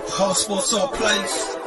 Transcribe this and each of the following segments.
Whole sports all place.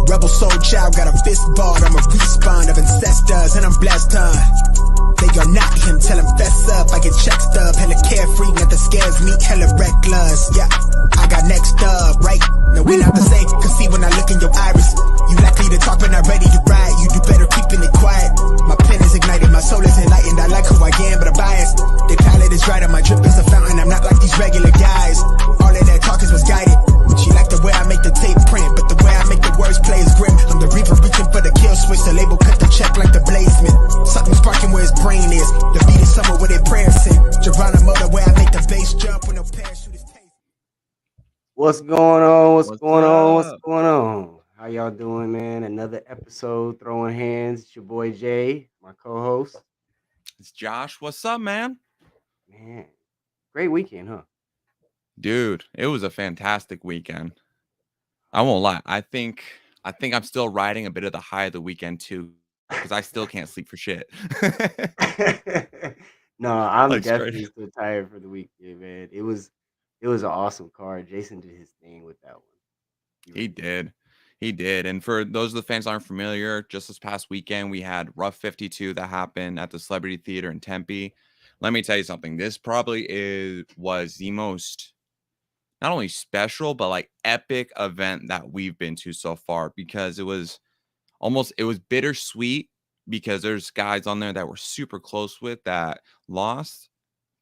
Rebel soul child got a fist balled. I'm a respawn of ancestors and I'm blessed, They are not him, tell him fess up. I get checked up, hella carefree, nothing scares me, hella reckless. Yeah, I got next up, right? No, we not the same, cause see when I look in your iris, you likely to talk but not ready to ride. You do better keeping it quiet. My pen is ignited, my soul is enlightened. I like who I am, but I'm biased. The palette is right, and my drip is a fountain. I'm not like these regular guys. All of that talk is misguided. She like the way I make the tape print, but the way I make the words play is grim. I'm the reaper reaching for the kill switch. The label cut the check like the blazement. Something sparking where his brain is. The beat is somewhere where their prayers sit. Geronimo, the way I make the bass jump when no parachute is tasted. What's going on? What's going on? How y'all doing, man? Another episode, Throwing Hands. It's your boy Jay, my co-host. It's Josh. What's up, man? Man, great weekend, huh? Dude, it was a fantastic weekend. I won't lie. I think I'm still riding a bit of the high of the weekend too, because I still can't sleep for shit. No, I'm Like, definitely still tired for the weekend, man. It was an awesome card. Jason did his thing with that one. He did. And for those of the fans that aren't familiar, just this past weekend we had Rough 52 that happened at the Celebrity Theater in Tempe. Let me tell you something. This probably was the most not only special but like epic event that we've been to so far, because it was bittersweet, because there's guys on there that we're super close with that lost,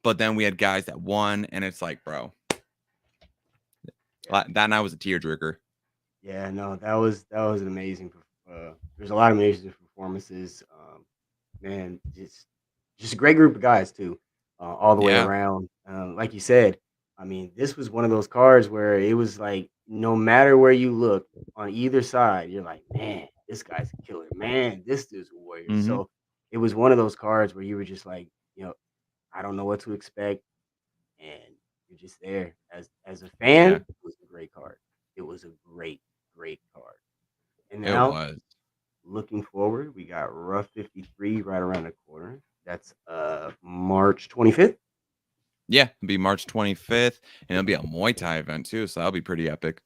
but then we had guys that won, and it's like, bro, that night was a tearjerker. Yeah, no, that was an amazing. There's a lot of amazing performances. Man, just a great group of guys too, all the way around. Like you said, I mean, this was one of those cards where it was like, no matter where you look on either side, you're like, man, this guy's a killer. Man, this is a warrior. Mhm. So it was one of those cards where you were just like, I don't know what to expect, and you're just there as a fan. Yeah. It was a great card. It was a great card. And It now, was. looking forward, we got Rough 53 right around the corner. That's March 25th. Yeah, it'll be March 25th, and it'll be a Muay Thai event too, so that'll be pretty epic.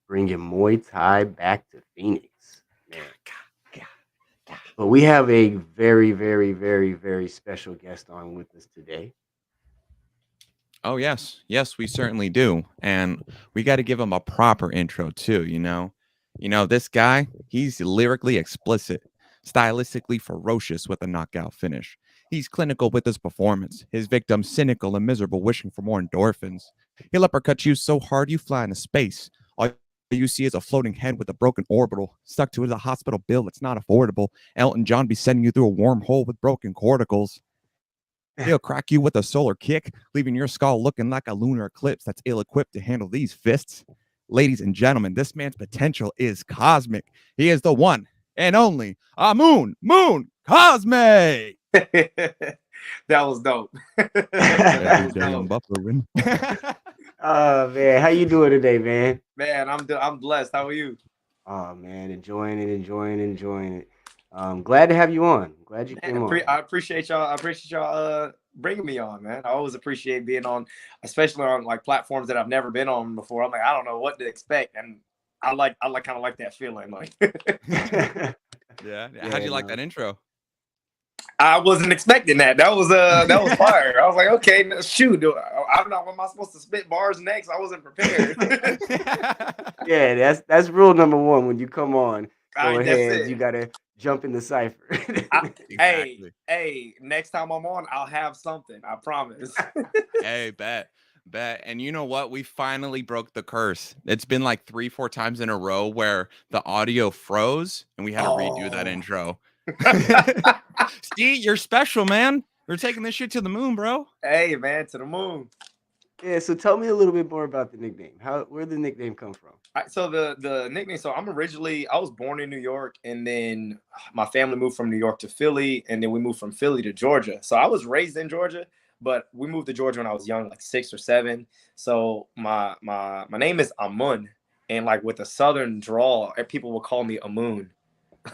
Bringing Muay Thai back to Phoenix, man. But we have a very, very, very, very special guest on with us today. Oh, yes, we certainly do, and we got to give him a proper intro too. This guy, he's lyrically explicit, stylistically ferocious with a knockout finish. He's clinical with his performance, his victims cynical and miserable, wishing for more endorphins. He'll uppercut you so hard you fly into space. All you see is a floating head with a broken orbital, stuck to a hospital bill that's not affordable. Elton John be sending you through a wormhole with broken corticals. He'll crack you with a solar kick, leaving your skull looking like a lunar eclipse that's ill-equipped to handle these fists. Ladies and gentlemen, this man's potential is cosmic. He is the one and only Amun Cosme. That was dope. Oh man, how you doing today, man? Man, I'm blessed. How are you? Oh man, enjoying it. Glad to have you on. Glad you came on. I appreciate y'all bringing me on, man. I always appreciate being on, especially on like platforms that I've never been on before. I'm like, I don't know what to expect, and I kind of like that feeling. Like, yeah. How'd you like that intro? I wasn't expecting that. That was fire. I was like, okay, shoot. I don't know. Am I supposed to spit bars next? I wasn't prepared. Yeah, that's rule number one when you come on. All right, that's it. You gotta jump in the cipher. Exactly. Hey, next time I'm on, I'll have something. I promise. Hey, bet. And you know what? We finally broke the curse. It's been like 3-4 times in a row where the audio froze and we had to redo that intro. See, you're special, man. We're taking this shit to the moon, bro. Hey, man, to the moon. Yeah, so tell me a little bit more about the nickname. Where did the nickname come from? So the nickname. So I was born in New York, and then my family moved from New York to Philly, and then we moved from Philly to Georgia. So I was raised in Georgia, but we moved to Georgia when I was young, like 6 or 7. So my name is Amun, and like with a southern drawl, people will call me Amun.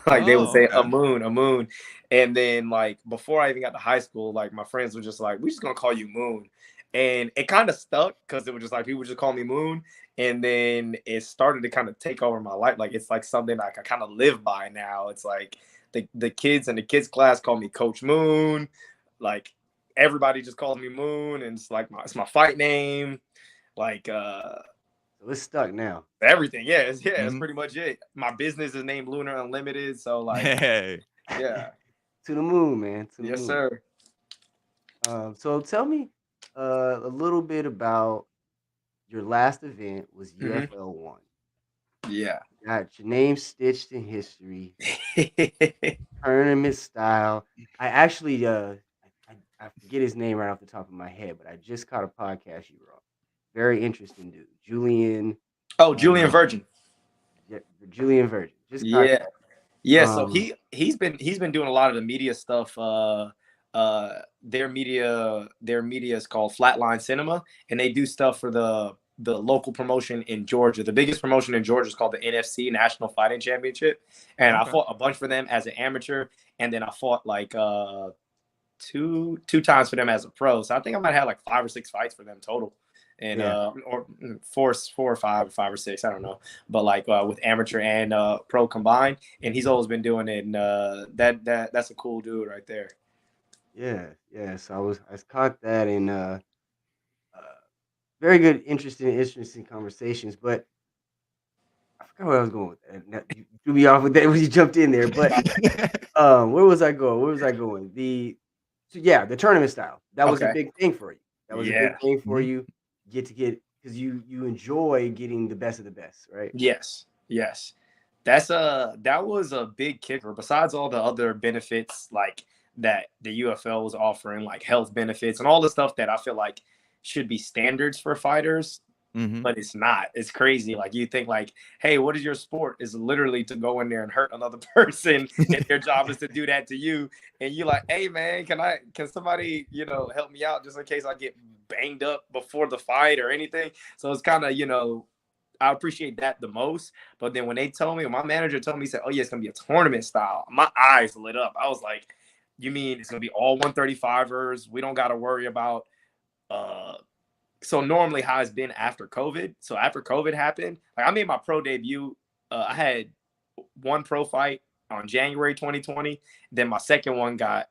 Like they would say Amun. And then like before I even got to high school, like my friends were just like, we're just gonna call you Moon. And it kind of stuck because it was just like people just call me Moon. And then it started to kind of take over my life. Like it's like something like I kind of live by now. It's like the kids in the kids class call me Coach Moon. Like everybody just calls me Moon, and it's like it's my fight name. Like So it's stuck now. everything. Yeah, that's pretty much it. My business is named Lunar Unlimited. So like yeah. To the moon, man. To the Yes, moon. sir. So tell me a little bit about your last event was UFL 1. Yeah. Got your name stitched in history. Tournament style. I actually I forget his name right off the top of my head, but I just caught a podcast you were on. Very interesting dude. Julian. Oh, Julian Virgin. Yeah, Julian Virgin. Yeah. So he's been doing a lot of the media stuff. Their media is called Flatline Cinema, and they do stuff for the local promotion in Georgia. The biggest promotion in Georgia is called the NFC, National Fighting Championship, and I fought a bunch for them as an amateur, and then I fought like two times for them as a pro. So I think I might have like 5 or 6 fights for them total. And or 4 or 5 or 6, I don't know, but like with amateur and pro combined, and he's always been doing it, and that's a cool dude right there. Yeah. So I caught that in very good, interesting conversations. But I forgot where I was going with that. Now, you threw me off with that when you jumped in there. But where was I going? The tournament style. That was a big thing for you. That was a big thing for you. Get because you enjoy getting the best of the best, right? Yes. That was a big kicker. Besides all the other benefits like that the UFL was offering, like health benefits and all the stuff that I feel like should be standards for fighters, but it's not. It's crazy. Like you think like, hey, what is your sport? Is literally to go in there and hurt another person, and their job is to do that to you. And you're like, hey man, can somebody help me out just in case I get banged up before the fight or anything? So it's kind of I appreciate that the most. But then when my manager told me, he said, oh yeah, it's gonna be a tournament style, my eyes lit up. I was like, you mean it's gonna be all 135ers? We don't got to worry about so normally how it's been after COVID. So after COVID happened, like I made my pro debut. I had one pro fight on January 2020. Then my second one got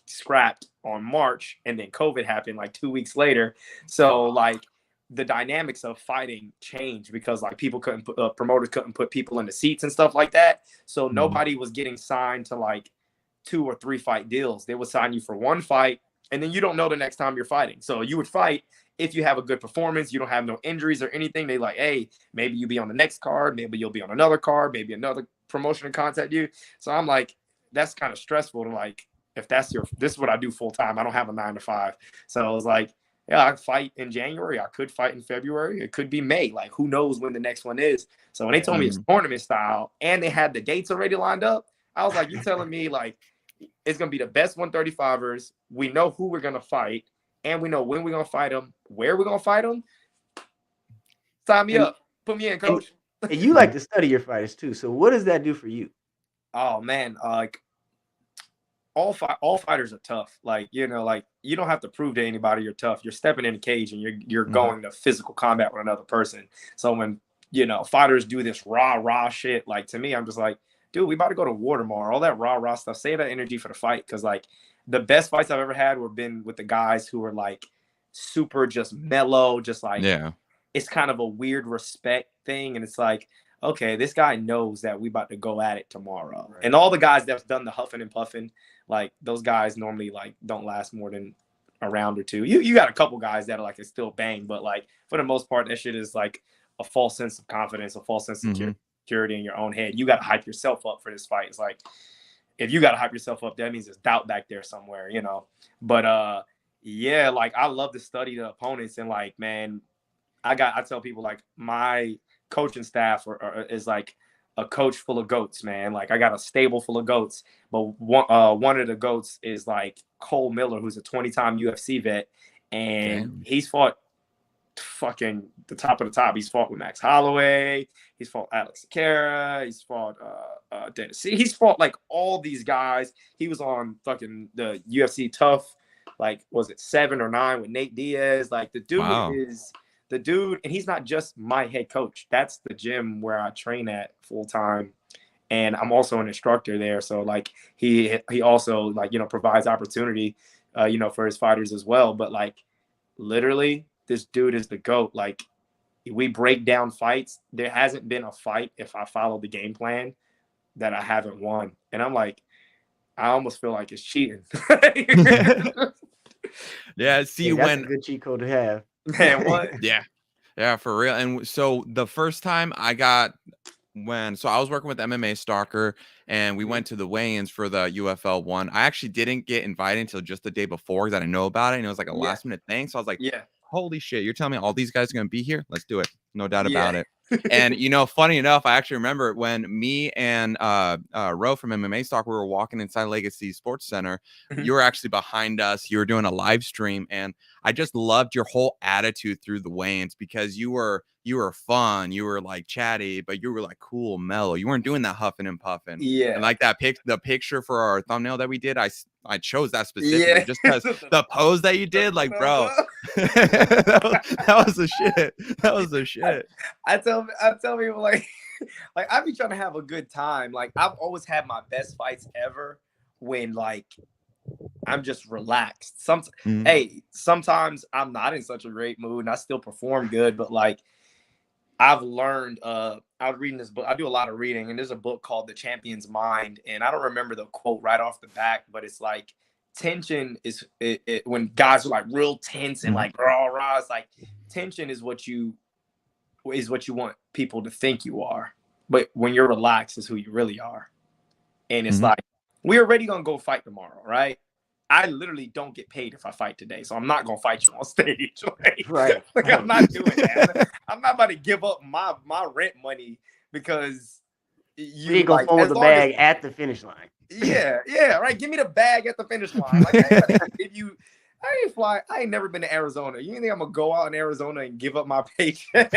scrapped on March, and then COVID happened like 2 weeks later. So like the dynamics of fighting changed because like people couldn't promoters couldn't put people in the seats and stuff like that. So nobody was getting signed to like 2 or 3 fight deals. They would sign you for one fight, and then you don't know the next time you're fighting. So you would fight if you have a good performance, you don't have no injuries or anything. They like, hey, maybe you'll be on the next card, maybe you'll be on another card, maybe another promotion to contact you. So I'm like, that's kind of stressful to like, if this is what I do full time. I don't have a 9 to 5. So I was like, yeah, I fight in January. I could fight in February. It could be May. Like, who knows when the next one is? So when they told me it's tournament style and they had the dates already lined up, I was like, you telling me like it's going to be the best 135ers. We know who we're going to fight, and we know when we're going to fight them, where we're going to fight them. Sign me up. Put me in, coach. And you like to study your fighters too. So what does that do for you? Oh, man. Like, all fighters are tough. Like, like you don't have to prove to anybody you're tough. You're stepping in a cage and you're going to physical combat with another person. So when, fighters do this rah shit, like to me, I'm just like, dude, we about to go to war tomorrow. All that rah stuff, save that energy for the fight. Cause like the best fights I've ever had were been with the guys who were like super just mellow, just like, it's kind of a weird respect thing. And it's like, okay, this guy knows that we about to go at it tomorrow. Right. And all the guys that's done the huffing and puffing, like those guys normally like don't last more than a round or two. You got a couple guys that are like, it's still bang, but like for the most part, that shit is like a false sense of confidence, a false sense of security in your own head. You got to hype yourself up for this fight. It's like, if you got to hype yourself up, that means there's doubt back there somewhere, But yeah, like I love to study the opponents, and like, man, I tell people like my coaching staff is like a coach full of goats, man. Like I got a stable full of goats, but one of the goats is like Cole Miller, who's a 20-time UFC vet, and he's fought fucking the top of the top. He's fought with Max Holloway, he's fought Alex Sakara, he's fought Dennis. He's fought like all these guys. He was on fucking the UFC Tough like, was it 7 or 9 with Nate Diaz? Like the dude Wow. is the dude, and he's not just my head coach. That's the gym where I train at full time. And I'm also an instructor there. So like he also like, provides opportunity, for his fighters as well. But like literally this dude is the GOAT. Like we break down fights. There hasn't been a fight, if I follow the game plan, that I haven't won. And I'm like, I almost feel like it's cheating. Yeah. See, hey, that's a good cheat code to have. Man, what? Yeah, for real. And so the first time I was working with MMA Stalker and we went to the weigh-ins for the UFL 1. I actually didn't get invited until just the day before because I didn't know about it. And it was like a last minute thing. So I was like, holy shit, you're telling me all these guys are going to be here? Let's do it. No doubt about it. And, funny enough, I actually remember when me and Ro from MMA Stock, we were walking inside Legacy Sports Center. You were actually behind us. You were doing a live stream. And I just loved your whole attitude through the weigh-ins because you were fun. You were like chatty, but you were like cool, mellow. You weren't doing that huffing and puffing. Yeah. And like the picture for our thumbnail that we did, I chose that specifically just because the pose that you did, like, bro, that was the shit. That was the shit. I tell people like I be trying to have a good time. Like I've always had my best fights ever when like I'm just relaxed. Hey, sometimes I'm not in such a great mood and I still perform good, but like I've learned, I was reading this book. I do a lot of reading, and there's a book called The Champion's Mind. And I don't remember the quote right off the back, but it's like tension is when guys are like real tense and like rah rah. It's like tension is what you want people to think you are, but when you're relaxed is who you really are. And it's like we're already gonna go fight tomorrow, right? I literally don't get paid if I fight today, so I'm not gonna fight you on stage. Right? Like I'm not doing that. I'm not about to give up my rent money because you go forward the bag at the finish line. Yeah, right. Give me the bag at the finish line. Like I ain't never been to Arizona. You think I'm gonna go out in Arizona and give up my paycheck,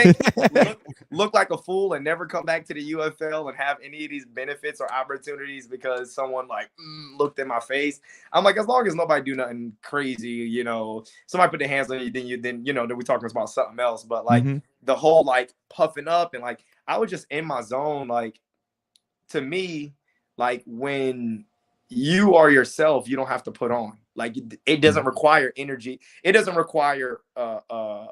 look like a fool, and never come back to the UFL and have any of these benefits or opportunities because someone like looked in my face? I'm like, as long as nobody do nothing crazy, somebody put their hands on you, then we're talking about something else. But like the whole like puffing up and like I was just in my zone. Like to me, like when you are yourself, you don't have to put on. Like it doesn't require energy. It doesn't require a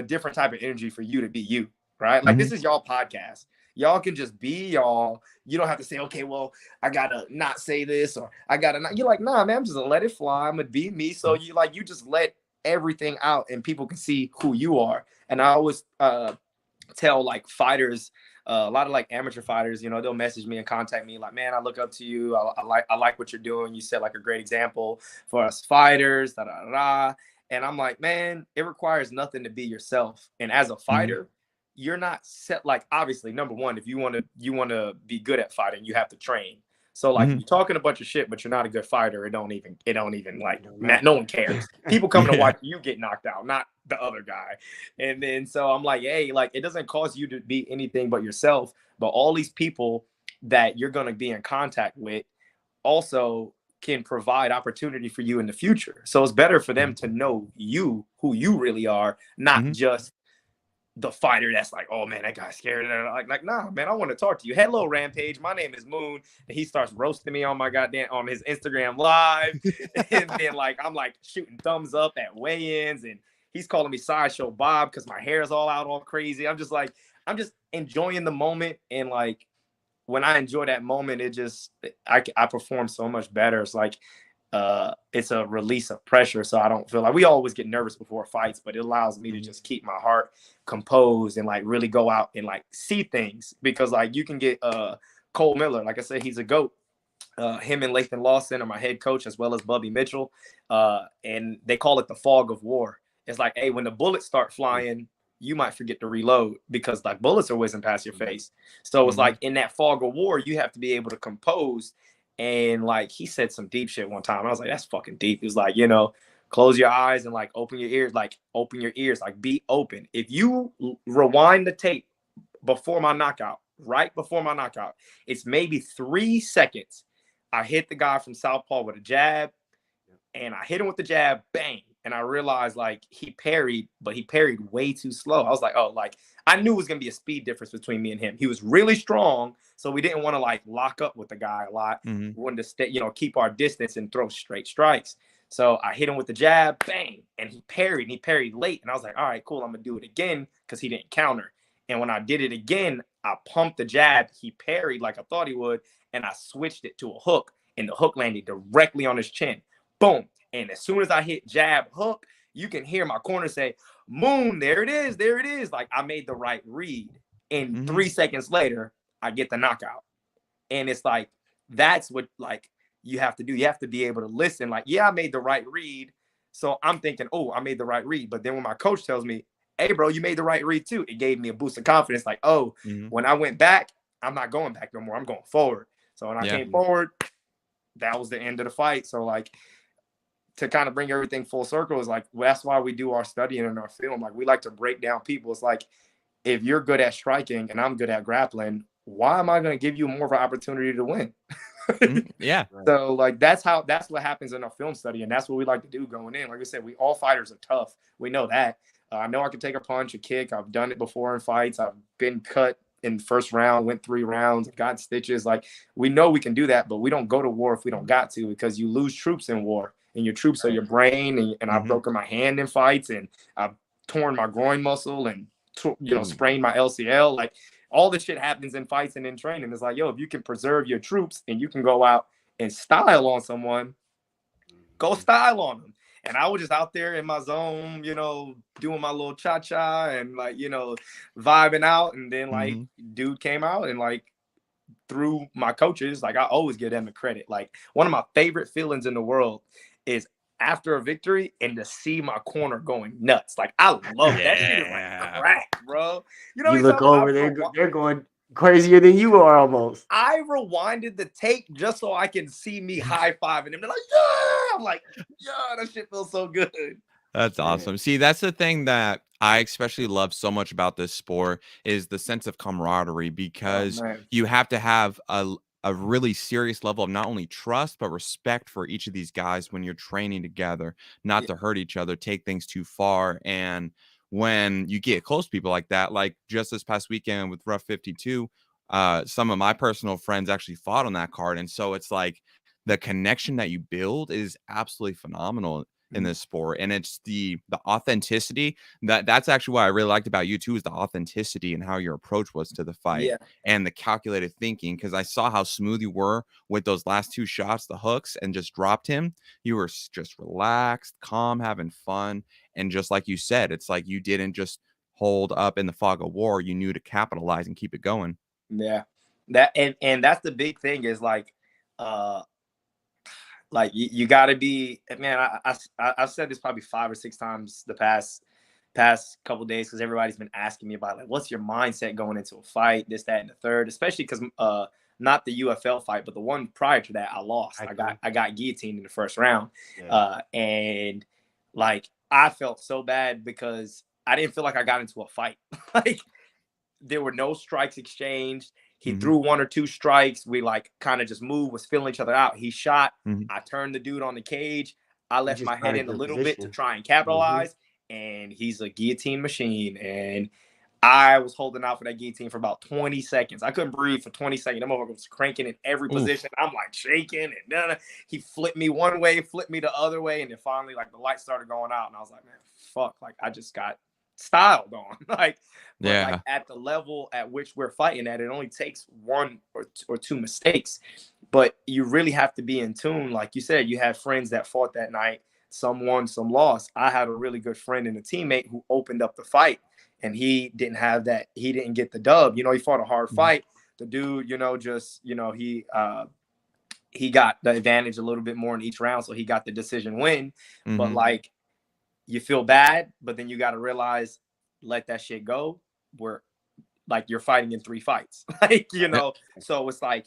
different type of energy for you to be you, right? Like this is y'all podcast. Y'all can just be y'all. You don't have to say, okay, well, I gotta not say this or I gotta not. You're like, nah, man, I'm just gonna let it fly. I'm gonna be me. So you just let everything out and people can see who you are. And I always tell like fighters, a lot of like amateur fighters, they'll message me and contact me like, man, I look up to you. I like what you're doing. You set like a great example for us fighters. Da, da, da, da. And I'm like, man, it requires nothing to be yourself. And as a fighter, you're not set. Like, obviously, number one, if you want to be good at fighting, you have to train. So like you're talking a bunch of shit, but you're not a good fighter. It don't even like, no one cares. People come to watch you get knocked out, not the other guy. And then so I'm like, hey, like it doesn't cause you to be anything but yourself. But all these people that you're going to be in contact with also can provide opportunity for you in the future. So it's better for them to know you, who you really are, not just the fighter that's like, oh man, that guy's scared. Like, nah, man, I want to talk to you. Hello, Rampage. My name is Moon. And he starts roasting me on on his Instagram live. And then like, I'm like shooting thumbs up at weigh-ins and he's calling me Sideshow Bob because my hair is all out all crazy. I'm just enjoying the moment. And like, when I enjoy that moment, I perform so much better. It's like, it's a release of pressure. So I don't feel like we always get nervous before fights, but it allows me to just keep my heart composed and like really go out and like see things because like you can get Cole Miller. Like I said, he's a GOAT. Him and Lathan Lawson are my head coach as well as Bubby Mitchell. And they call it the fog of war. It's like, hey, when the bullets start flying, you might forget to reload because like bullets are whizzing past your face. So it's like in that fog of war, you have to be able to compose. And like he said some deep shit one time. I was like, that's fucking deep. He was like, close your eyes and like open your ears, like be open. If you rewind the tape right before my knockout, it's maybe 3 seconds. I hit the guy from Southpaw with a jab and I hit him with the jab, bang. And I realized like he parried, but he parried way too slow. I was like, oh, like I knew it was going to be a speed difference between me and him. He was really strong. So we didn't want to like lock up with the guy a lot. We wanted to stay, you know, keep our distance and throw straight strikes. So I hit him with the jab, bang, and he parried late. And I was like, all right, cool. I'm going to do it again because he didn't counter. And when I did it again, I pumped the jab. He parried like I thought he would. And I switched it to a hook. And the hook landed directly on his chin. Boom. And as soon as I hit jab hook, you can hear my corner say, Moon, there it is. There it is. Like I made the right read. And 3 seconds later, I get the knockout. And it's like, that's what like you have to do. You have to be able to listen. Like, yeah, I made the right read. So I'm thinking, oh, I made the right read. But then when my coach tells me, hey, bro, you made the right read too, it gave me a boost of confidence. Like, oh, when I went back, I'm not going back no more. I'm going forward. So when I came forward, that was the end of the fight. So like, to kind of bring everything full circle is like, well, that's why we do our studying in our film. Like we like to break down people. It's like, if you're good at striking and I'm good at grappling, why am I going to give you more of an opportunity to win? Yeah. So like, that's what happens in our film study. And that's what we like to do going in. Like I said, all fighters are tough. We know that. I know I can take a punch, a kick. I've done it before in fights. I've been cut in the first round, went 3 rounds, got stitches. Like we know we can do that, but we don't go to war if we don't got to, because you lose troops in war. And your troops are your brain, and I've broken my hand in fights, and I've torn my groin muscle, and sprained my LCL. Like all this shit happens in fights and in training. It's like, yo, if you can preserve your troops and you can go out and style on someone, go style on them. And I was just out there in my zone, doing my little cha-cha and like, vibing out. And then like dude came out and like through my coaches, like I always give them the credit. Like one of my favorite feelings in the world is after a victory and to see my corner going nuts. Like I love that shit. Is like crack, bro. You look over there, they're going crazier than you are almost. I rewinded the tape just so I can see me high-fiving him. They're like, yeah! I'm like, yeah, that shit feels so good. That's awesome. See, that's the thing that I especially love so much about this sport is the sense of camaraderie, because you have to have a really serious level of not only trust, but respect for each of these guys when you're training together, not to hurt each other, take things too far. And when you get close to people like that, like just this past weekend with Rough 52, some of my personal friends actually fought on that card. And so it's like the connection that you build is absolutely phenomenal in this sport. And it's the authenticity that's actually what I really liked about you too, is the authenticity and how your approach was to the fight and the calculated thinking. Because I saw how smooth you were with those last 2 shots, the hooks, and just dropped him. You were just relaxed, calm, having fun. And just like you said, it's like you didn't just hold up in the fog of war. You knew to capitalize and keep it going. Yeah. And that's the big thing is like you got to be, man. I've said this probably 5 or 6 times the past couple of days, because everybody's been asking me about like, what's your mindset going into a fight, this, that, and the third. Especially because not the UFL fight, but the one prior to that, I lost. I got guillotined in the first round, and like I felt so bad because I didn't feel like I got into a fight. Like there were no strikes exchanged. He threw 1 or 2 strikes. We like kind of just moved, was feeling each other out. He shot. I turned the dude on the cage. I left my head in a little bit to try and capitalize. And he's a guillotine machine. And I was holding out for that guillotine for about 20 seconds. I couldn't breathe for 20 seconds. That motherfucker was cranking in every position. I'm like shaking. And he flipped me one way, flipped me the other way. And then finally, like the lights started going out. And I was like, man, fuck. Like I just got styled on. Like at the level at which we're fighting at, it only takes 1 or 2 mistakes, but you really have to be in tune. Like you said, you had friends that fought that night, some won, some lost. I had a really good friend and a teammate who opened up the fight, and he didn't have that. He didn't get the dub. He fought a hard fight. The dude, he got the advantage a little bit more in each round, so he got the decision win. But like, you feel bad, but then you got to realize, let that shit go. Where like you're fighting in 3 fights, like, so it's like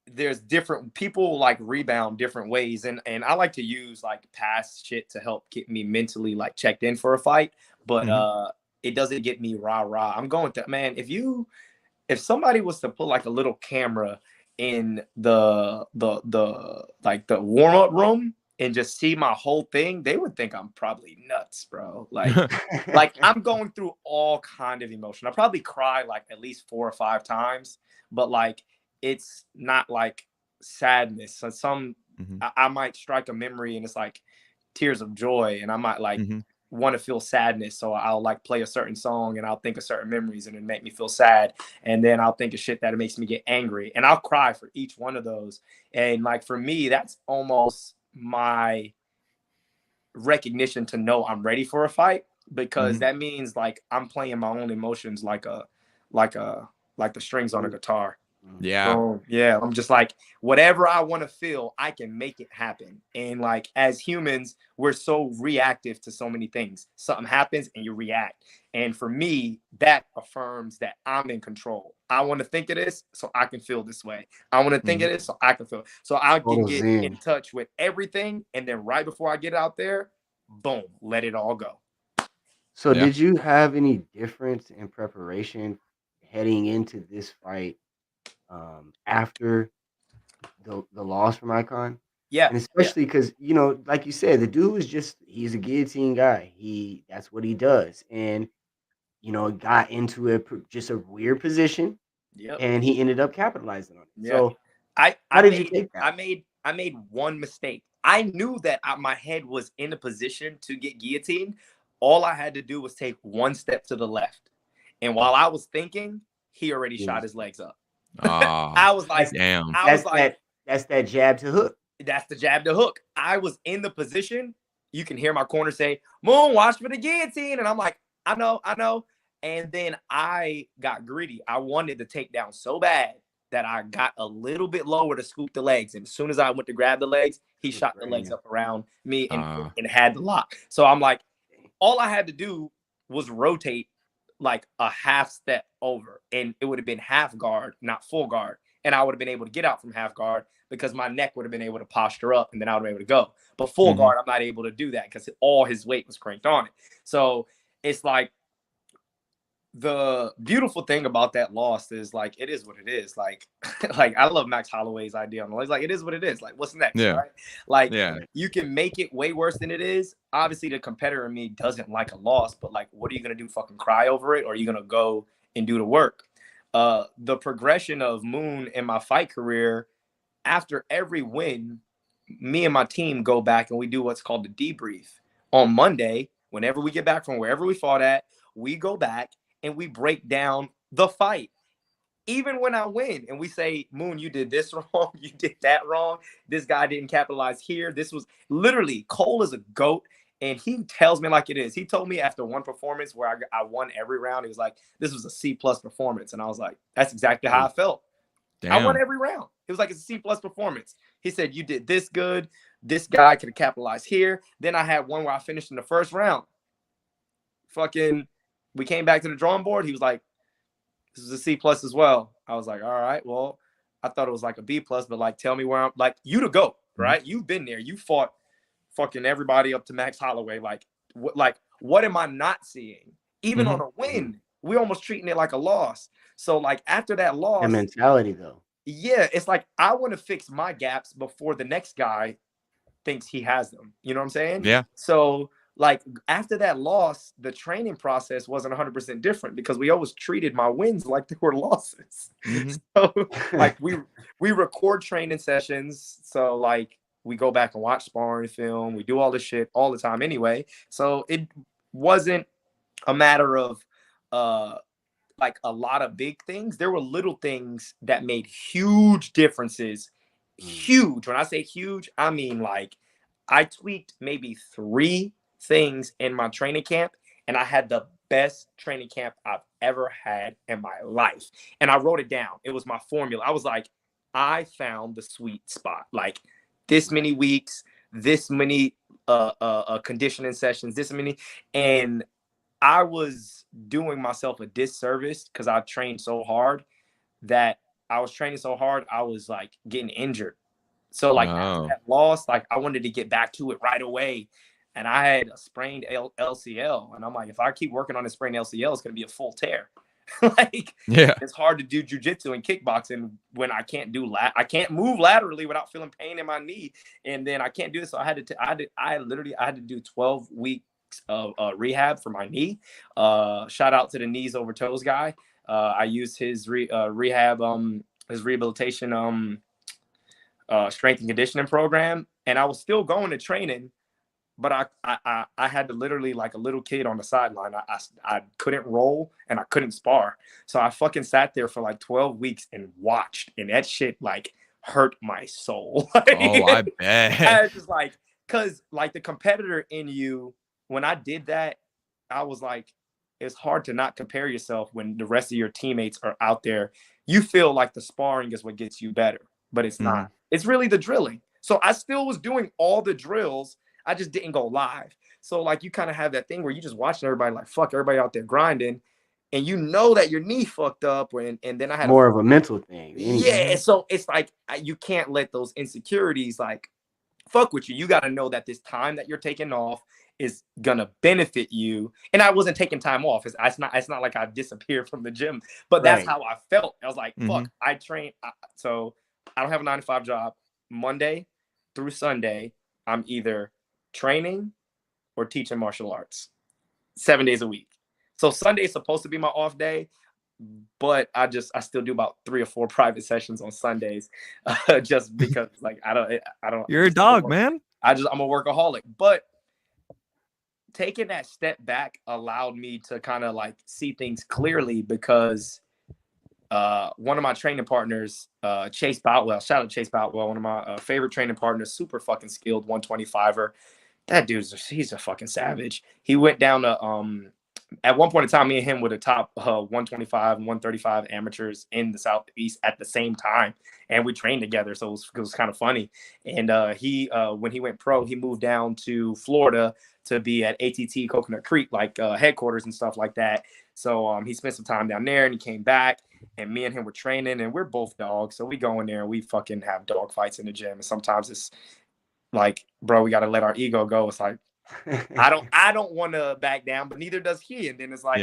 there's different people like rebound different ways. And I like to use like past shit to help get me mentally like checked in for a fight. But it doesn't get me rah. I'm going to, man, if somebody was to put like a little camera in the warm-up room and just see my whole thing, they would think I'm probably nuts, bro. Like, I'm going through all kind of emotion. I probably cry like at least 4 or 5 times, but like it's not like sadness. So I might strike a memory and it's like tears of joy, and I might like want to feel sadness, so I'll like play a certain song and I'll think of certain memories and it make me feel sad, and then I'll think of shit that it makes me get angry, and I'll cry for each one of those. And like for me, that's almost my recognition to know I'm ready for a fight, because that means like I'm playing my own emotions like the strings on a guitar. Yeah. Yeah, I'm just like, whatever I want to feel, I can make it happen. And like as humans, we're so reactive to so many things. Something happens and you react. And for me, that affirms that I'm in control. I want to think of this so I can feel this way. I want to think of this so I can feel. So I can get in touch with everything, and then right before I get out there, boom, let it all go. So did you have any difference in preparation heading into this fight after the loss from Icon? Yeah. And especially because, you know, like you said, the dude was he's a guillotine guy. That's what he does. And, you know, got into just a weird position. Yep. And he ended up capitalizing on it. Yeah. So how did you take that? I made one mistake. I knew that my head was in a position to get guillotined. All I had to do was take one step to the left. And while I was thinking, he already shot his legs up. I was like, damn. That's that jab to hook. That's the jab to hook. I was in the position. You can hear my corner say, Moon, watch for the guillotine. And I'm like, I know. And then I got greedy. I wanted the takedown so bad that I got a little bit lower to scoop the legs. And as soon as I went to grab the legs, he shot the legs up around me and had the lock. So I'm like, all I had to do was rotate like a half step over, and it would have been half guard, not full guard. And I would have been able to get out from half guard because my neck would have been able to posture up, and then I would have been able to go. But full guard, I'm not able to do that because all his weight was cranked on it. So it's like, the beautiful thing about that loss is like, it is what it is. Like I love Max Holloway's idea on the loss. Like, it is what it is. Like, what's next? Yeah. Right? Like, you can make it way worse than it is. Obviously, the competitor in me doesn't like a loss, but like, what are you gonna do? Fucking cry over it, or are you gonna go and do the work? The progression of Moon in my fight career, after every win, me and my team go back and we do what's called the debrief. On Monday, whenever we get back from wherever we fought at, we go back and we break down the fight. Even when I win and we say, Moon, you did this wrong, you did that wrong, this guy didn't capitalize here. This was literally, Cole is a GOAT, and he tells me like it is. He told me after one performance where I won every round, he was like, this was a C+ performance. And I was like, that's exactly how I felt. Damn. I won every round. It was like a C+ performance. He said, you did this good. This guy could have capitalized here. Then I had one where I finished in the first round. We came back to the drawing board. He was like, this is a C+ as well. I was like, all right, well, I thought it was like a B+, but like, tell me where I'm, like, you to go, right? You've been there. You fought fucking everybody up to Max Holloway. Like, what am I not seeing? Even on a win, we're almost treating it like a loss. So like, after that loss, the mentality though. Yeah, it's like, I want to fix my gaps before the next guy thinks he has them. You know what I'm saying? Yeah. So like, after that loss, the training process wasn't 100% different because we always treated my wins like they were losses. So like, we record training sessions. So like, we go back and watch sparring film. We do all this shit all the time anyway. So it wasn't a matter of like a lot of big things. There were little things that made huge differences. Huge. When I say huge, I mean like, I tweaked maybe 3 things in my training camp, and I had the best training camp I've ever had in my life. And I wrote it down. It was my formula. I was like, I found the sweet spot. Like, this many weeks, this many conditioning sessions, this many. And I was doing myself a disservice because I trained so hard that I was like getting injured. So like, after that loss, like, I wanted to get back to it right away. And I had a sprained LCL. And I'm like, if I keep working on a sprained LCL, it's going to be a full tear. Like, Yeah. it's hard to do jujitsu and kickboxing when I can't I can't move laterally without feeling pain in my knee, and then I can't do this. So I had to I had to do 12 weeks of rehab for my knee. Shout out to the knees over toes guy. I used his rehab his rehabilitation strength and conditioning program, and I was still going to training. But I had to literally, like a little kid on the sideline. I couldn't roll and I couldn't spar. So I fucking sat there for like 12 weeks and watched. And that shit like hurt my soul. Oh, I bet. I just like, cause like the competitor in you, when I did that, I was like, it's hard to not compare yourself when the rest of your teammates are out there. You feel like the sparring is what gets you better, but it's not. It's really the drilling. So I still was doing all the drills. I just didn't go live. So like you kind of have that thing where you just watching everybody like, fuck, everybody out there grinding, and you know that your knee fucked up, and then I had more of a mental thing. Yeah, so it's like you can't let those insecurities like fuck with you. You got to know that this time that you're taking off is gonna benefit you. And I wasn't taking time off. It's not like I disappeared from the gym, but that's how I felt. I was like, fuck, I train. So I don't have a 9-to-5 job. Monday through Sunday, I'm either training or teaching martial arts 7 days a week. So Sunday is supposed to be my off day, but I still do about 3 or 4 private sessions on Sundays, just because like I don't. You're a dog, man. I'm a workaholic. But taking that step back allowed me to kind of like see things clearly, because one of my training partners, Chase Boutwell, shout out to Chase Boutwell, one of my favorite training partners, super fucking skilled 125er. That he's a fucking savage. He went down to at one point in time, me and him were the top 125 and 135 amateurs in the Southeast at the same time, and we trained together. So it was kind of funny. And he when he went pro, he moved down to Florida to be at ATT Coconut Creek, like headquarters and stuff like that. So he spent some time down there, and he came back, and me and him were training, and we're both dogs. So we go in there and we fucking have dog fights in the gym. And sometimes it's like, bro, we got to let our ego go. It's like, I don't want to back down, but neither does he. And then it's like,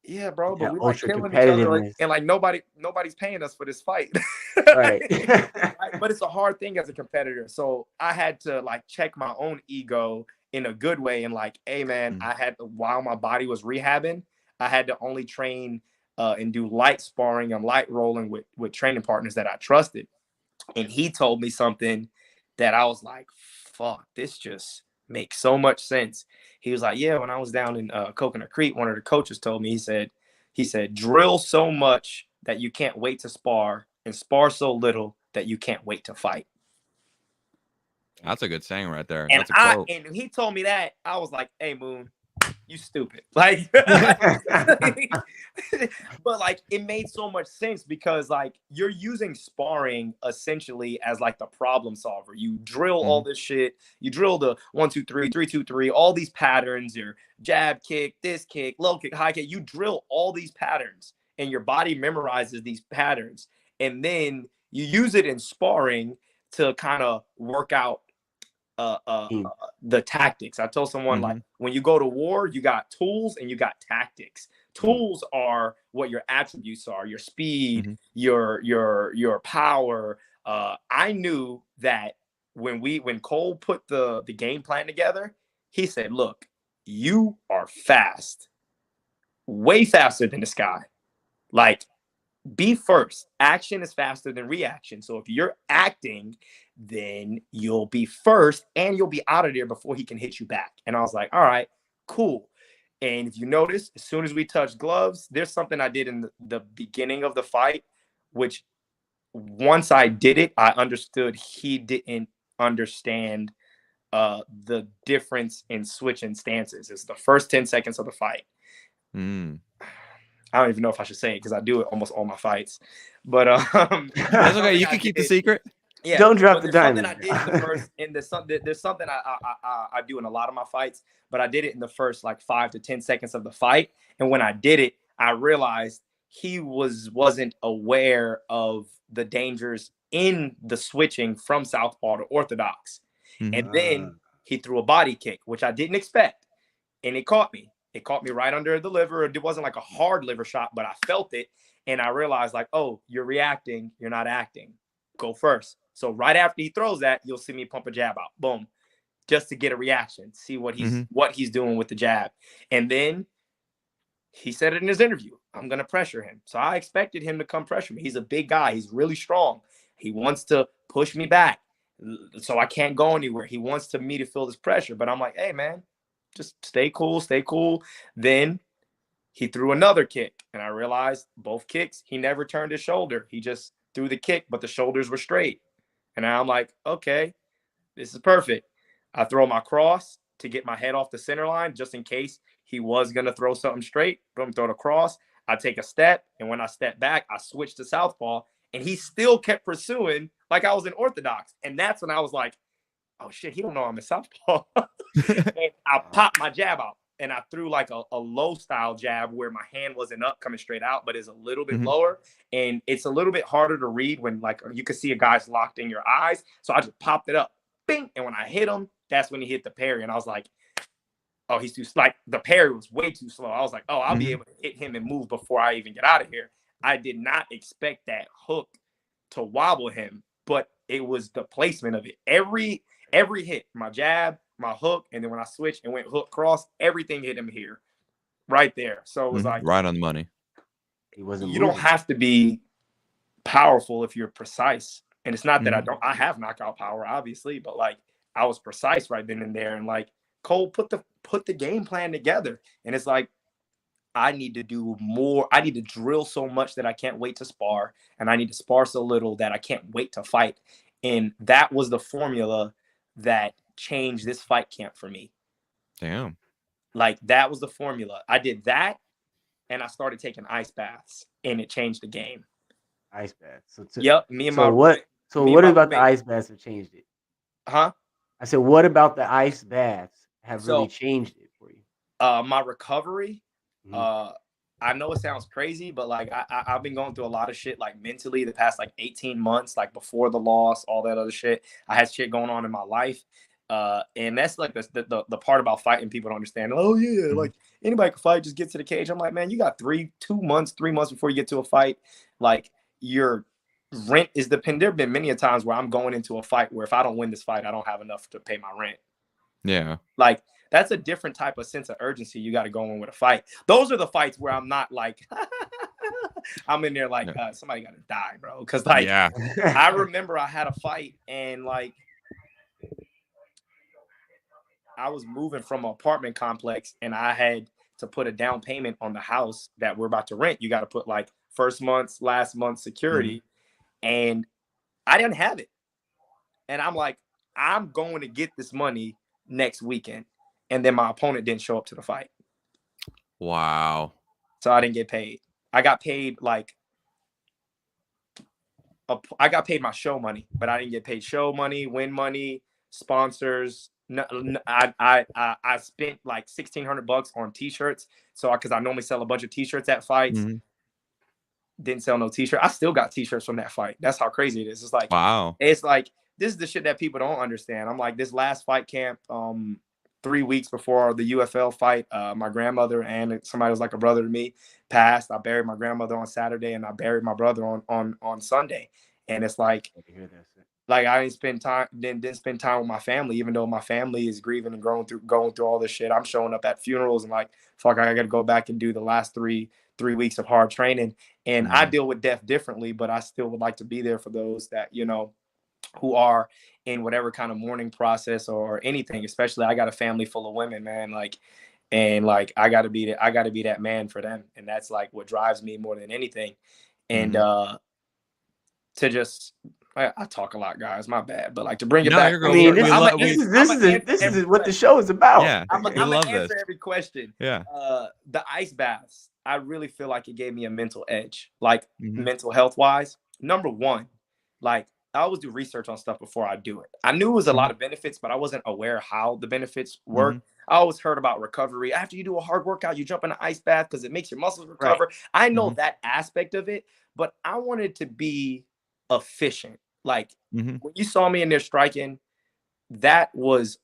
yeah, bro, but we like killing each other, like, and like nobody's paying us for this fight. Right. But it's a hard thing as a competitor. So I had to like check my own ego in a good way, and like, hey man, while my body was rehabbing, I had to only train and do light sparring and light rolling with training partners that I trusted. And he told me something that I was like, fuck, this just makes so much sense. He was like, yeah, when I was down in Coconut Creek, one of the coaches told me, he said, drill so much that you can't wait to spar, and spar so little that you can't wait to fight. That's a good saying right there. And That's a quote. And he told me that, I was like, hey, Moon, you stupid. Like, but like, it made so much sense, because like you're using sparring essentially as like the problem solver. You drill all this shit. You drill the 1, 2, 3, 3, 2, 3, all these patterns, your jab kick, this kick, low kick, high kick. You drill all these patterns, and your body memorizes these patterns. And then you use it in sparring to kind of work out the tactics. I told someone, like, when you go to war, you got tools and you got tactics. Tools are what your attributes are, your speed, your power. I knew that when Cole put the game plan together, he said, look, you are fast, way faster than this guy. Like, be first. Action is faster than reaction. So if you're acting, then you'll be first, and you'll be out of there before he can hit you back. And I was like, all right, cool. And if you notice, as soon as we touched gloves, there's something I did in the beginning of the fight, which once I did it, I understood he didn't understand the difference in switching stances. It's the first 10 seconds of the fight. I don't even know if I should say it, because I do it almost all my fights. But that's okay. You can keep the secret. Yeah, don't drop the diamond. Something I did in the first, and there's something I do in a lot of my fights, but I did it in the first like 5 to 10 seconds of the fight. And when I did it, I realized he wasn't aware of the dangers in the switching from southpaw to orthodox. And then he threw a body kick, which I didn't expect, and it caught me. It caught me right under the liver. It wasn't like a hard liver shot, but I felt it. And I realized like, oh, you're reacting. You're not acting. Go first. So right after he throws that, you'll see me pump a jab out. Boom. Just to get a reaction, see what he's doing with the jab. And then he said it in his interview, I'm going to pressure him. So I expected him to come pressure me. He's a big guy. He's really strong. He wants to push me back so I can't go anywhere. He wants me to feel this pressure. But I'm like, hey, man, just stay cool, stay cool. Then he threw another kick. And I realized both kicks, he never turned his shoulder. He just threw the kick, but the shoulders were straight. And I'm like, okay, this is perfect. I throw my cross to get my head off the center line just in case he was going to throw something straight. Boom, throw the cross. I take a step, and when I step back, I switch to southpaw, and he still kept pursuing like I was in orthodox. And that's when I was like, oh, shit, he don't know I'm in southpaw. And I popped my jab out, and I threw like a low-style jab where my hand wasn't up coming straight out, but is a little bit lower. And it's a little bit harder to read when like you can see a guy's locked in your eyes. So I just popped it up. Bing. And when I hit him, that's when he hit the parry. And I was like, oh, he's too, like, the parry was way too slow. I was like, oh, I'll be able to hit him and move before I even get out of here. I did not expect that hook to wobble him, but it was the placement of it. Every hit, my jab, my hook, and then when I switched and went hook cross, everything hit him here, right there. So it was like right on the money. He wasn't. You don't have to be powerful if you're precise. And it's not that I have knockout power, obviously, but like I was precise right then and there. And like Cole put the game plan together. And it's like, I need to do more. I need to drill so much that I can't wait to spar. And I need to spar so little that I can't wait to fight. And that was the formula that changed this fight camp for me. Damn. Like that was the formula. I did that and I started taking ice baths and it changed the game. Ice baths. Yep. Me and so my what? So what about the ice baths have changed it? Huh? I said, what about the ice baths have really changed it for you? My recovery. I know it sounds crazy, but like I've been going through a lot of shit like mentally the past like 18 months, like before the loss, all that other shit. I had shit going on in my life. And that's like the part about fighting people don't understand. Oh yeah, like anybody can fight, just get to the cage. I'm like, man, you got 3 months before you get to a fight. Like your rent is dependent. There have been many a times where I'm going into a fight where if I don't win this fight, I don't have enough to pay my rent. Yeah. Like that's a different type of sense of urgency you got to go in with a fight. Those are the fights where I'm not like, I'm in there like, somebody got to die, bro. Because like, I remember I had a fight and like, I was moving from an apartment complex and I had to put a down payment on the house that we're about to rent. You got to put like first month's, last month's security. And I didn't have it. And I'm like, I'm going to get this money next weekend. And then my opponent didn't show up to the fight. Wow. So I didn't get paid. I got paid like, I got paid my show money, but I didn't get paid show money, win money, sponsors. No, I spent like $1,600 on t-shirts. So because I normally sell a bunch of t-shirts at fights. Didn't sell no t-shirt. I still got t-shirts from that fight. That's how crazy it is. It's like, wow. It's like, this is the shit that people don't understand. I'm like, this last fight camp, 3 weeks before the UFL fight, my grandmother and somebody was like a brother to me passed. I buried my grandmother on Saturday and I buried my brother on Sunday. And it's like, I didn't spend time with my family, even though my family is grieving and going through all this shit. I'm showing up at funerals and like, fuck, I got to go back and do the last three weeks of hard training. And I deal with death differently, but I still would like to be there for those that, you know, who are in whatever kind of mourning process or anything. Especially I got a family full of women, man. Like, and like, I got to be that man for them. And that's like what drives me more than anything. And, to just, I talk a lot, guys. My bad, but like to bring it back. I mean, this is what the show is about. Yeah, I'm gonna answer every question. Yeah. The ice baths, I really feel like it gave me a mental edge, like mental health wise. Number one, like I always do research on stuff before I do it. I knew it was a lot of benefits, but I wasn't aware how the benefits work. I always heard about recovery. After you do a hard workout, you jump in an ice bath because it makes your muscles recover. Right. I know that aspect of it, but I wanted to be efficient. Like when you saw me in there striking, that was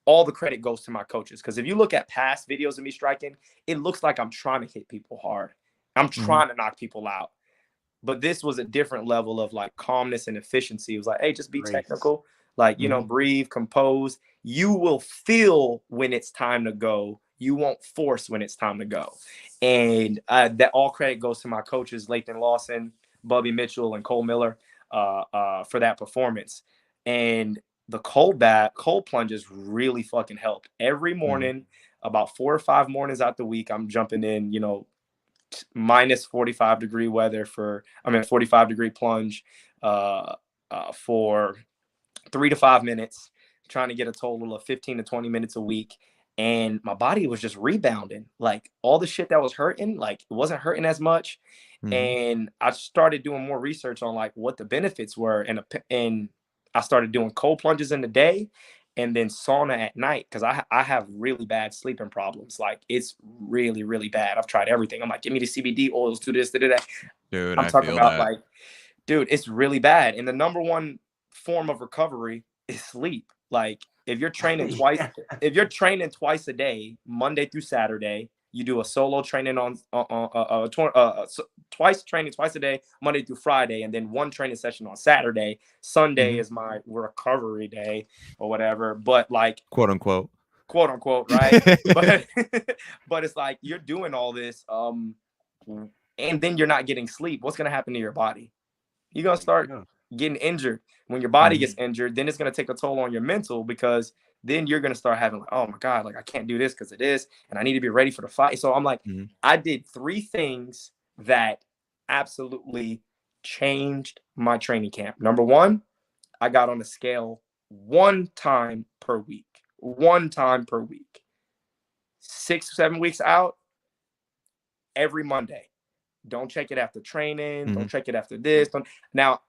all the credit goes to my coaches. Because if you look at past videos of me striking, it looks like I'm trying to hit people hard. I'm trying to knock people out. But this was a different level of like calmness and efficiency. It was like, hey, just be technical. Like, you know, breathe, compose. You will feel when it's time to go. You won't force when it's time to go. And that all credit goes to my coaches, Lathan Lawson, Bubby Mitchell, and Cole Miller for that performance. And the cold plunges really fucking helped. Every morning, about 4 or 5 mornings out the week, I'm jumping in, you know, minus 45 degree weather 45 degree plunge for 3 to 5 minutes, trying to get a total of 15 to 20 minutes a week. And my body was just rebounding. Like all the shit that was hurting, like it wasn't hurting as much. And I started doing more research on like what the benefits were. And I started doing cold plunges in the day and then sauna at night, because I have really bad sleeping problems. Like it's really, really bad. I've tried everything. I'm like, give me the CBD oils, do this, do that. Dude, I'm talking about like, dude, it's really bad. And the number one form of recovery is sleep. Like if you're training twice, twice a day, Monday through Saturday, you do a solo training twice a day, Monday through Friday, and then one training session on Saturday. Sunday is my recovery day or whatever. But like quote unquote, right? but it's like you're doing all this, and then you're not getting sleep. What's gonna happen to your body? You're gonna start getting injured. When your body gets injured, then it's gonna take a toll on your mental, because then you're going to start having like, oh my God, like I can't do this because it is, and I need to be ready for the fight. So I'm like, I did 3 things that absolutely changed my training camp. Number 1, I got on the scale 1 time per week. 6, 7 weeks out, every Monday. Don't check it after training. Don't check it after this. Now,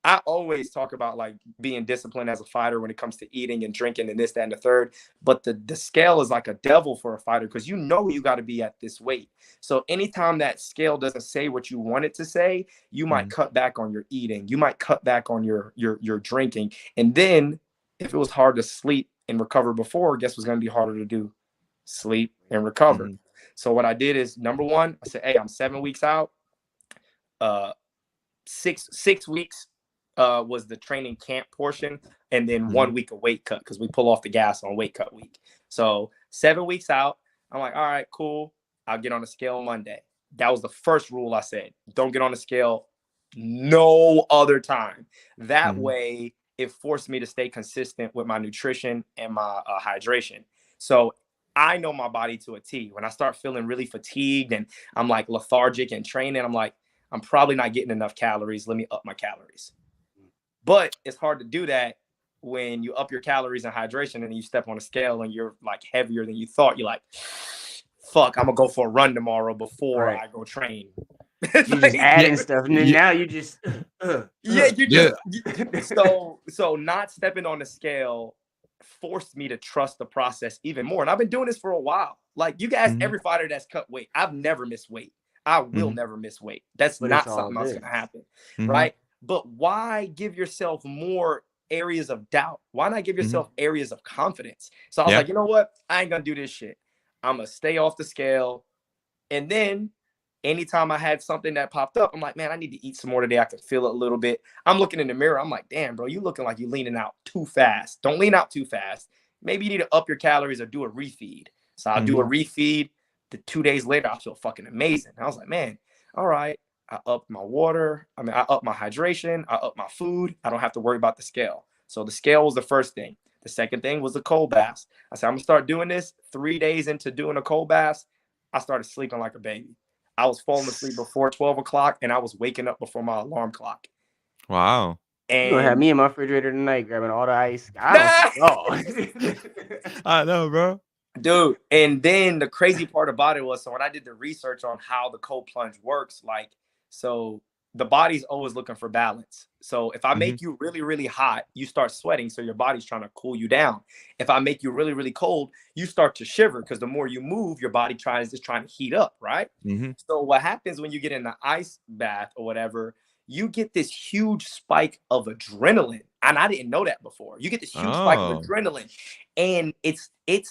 I always talk about like being disciplined as a fighter when it comes to eating and drinking and this, that, and the third. But the scale is like a devil for a fighter, because you know you got to be at this weight. So anytime that scale doesn't say what you want it to say, you might cut back on your eating. You might cut back on your drinking. And then if it was hard to sleep and recover before, guess what's going to be harder to do? Sleep and recover. So what I did is, number 1, I said, hey, I'm 7 weeks out. 6 weeks was the training camp portion, and then 1 week of weight cut, because we pull off the gas on weight cut week. So 7 weeks out, I'm like, all right, cool. I'll get on the scale Monday. That was the first rule I said. Don't get on the scale no other time. That way, it forced me to stay consistent with my nutrition and my hydration. So I know my body to a T. When I start feeling really fatigued and I'm like lethargic and training, I'm like, I'm probably not getting enough calories. Let me up my calories. But it's hard to do that when you up your calories and hydration and you step on a scale and you're like heavier than you thought. You're like, fuck, I'm gonna go for a run tomorrow before I go train. You just adding stuff, and then now you just so not stepping on the scale forced me to trust the process even more. And I've been doing this for a while. Like you guys, every fighter that's cut weight, I've never missed weight. I will never miss weight. That's not something that's gonna happen, right? But why give yourself more areas of doubt? Why not give yourself areas of confidence? So I was like, you know what? I ain't gonna do this shit. I'm gonna stay off the scale. And then anytime I had something that popped up, I'm like, man, I need to eat some more today. I can feel it a little bit. I'm looking in the mirror. I'm like, damn, bro, you looking like you're leaning out too fast. Don't lean out too fast. Maybe you need to up your calories or do a refeed. So I'll do a refeed. The 2 days later, I feel fucking amazing. I was like, man, all right. I upped my water. I upped my hydration. I upped my food. I don't have to worry about the scale. So the scale was the first thing. The second thing was the cold baths. I said, I'm going to start doing this. 3 days into doing a cold bath, I started sleeping like a baby. I was falling asleep before 12 o'clock, and I was waking up before my alarm clock. Wow. And you're going to have me in my refrigerator tonight grabbing all the ice. I know, bro. Dude, and then the crazy part about it was, so when I did the research on how the cold plunge works, like, so the body's always looking for balance. So if I make you really, really hot, you start sweating. So your body's trying to cool you down. If I make you really, really cold, you start to shiver, because the more you move, your body is trying to heat up, right? So what happens when you get in the ice bath or whatever, you get this huge spike of adrenaline. And I didn't know that before. You get this huge spike of Oh. adrenaline, and it's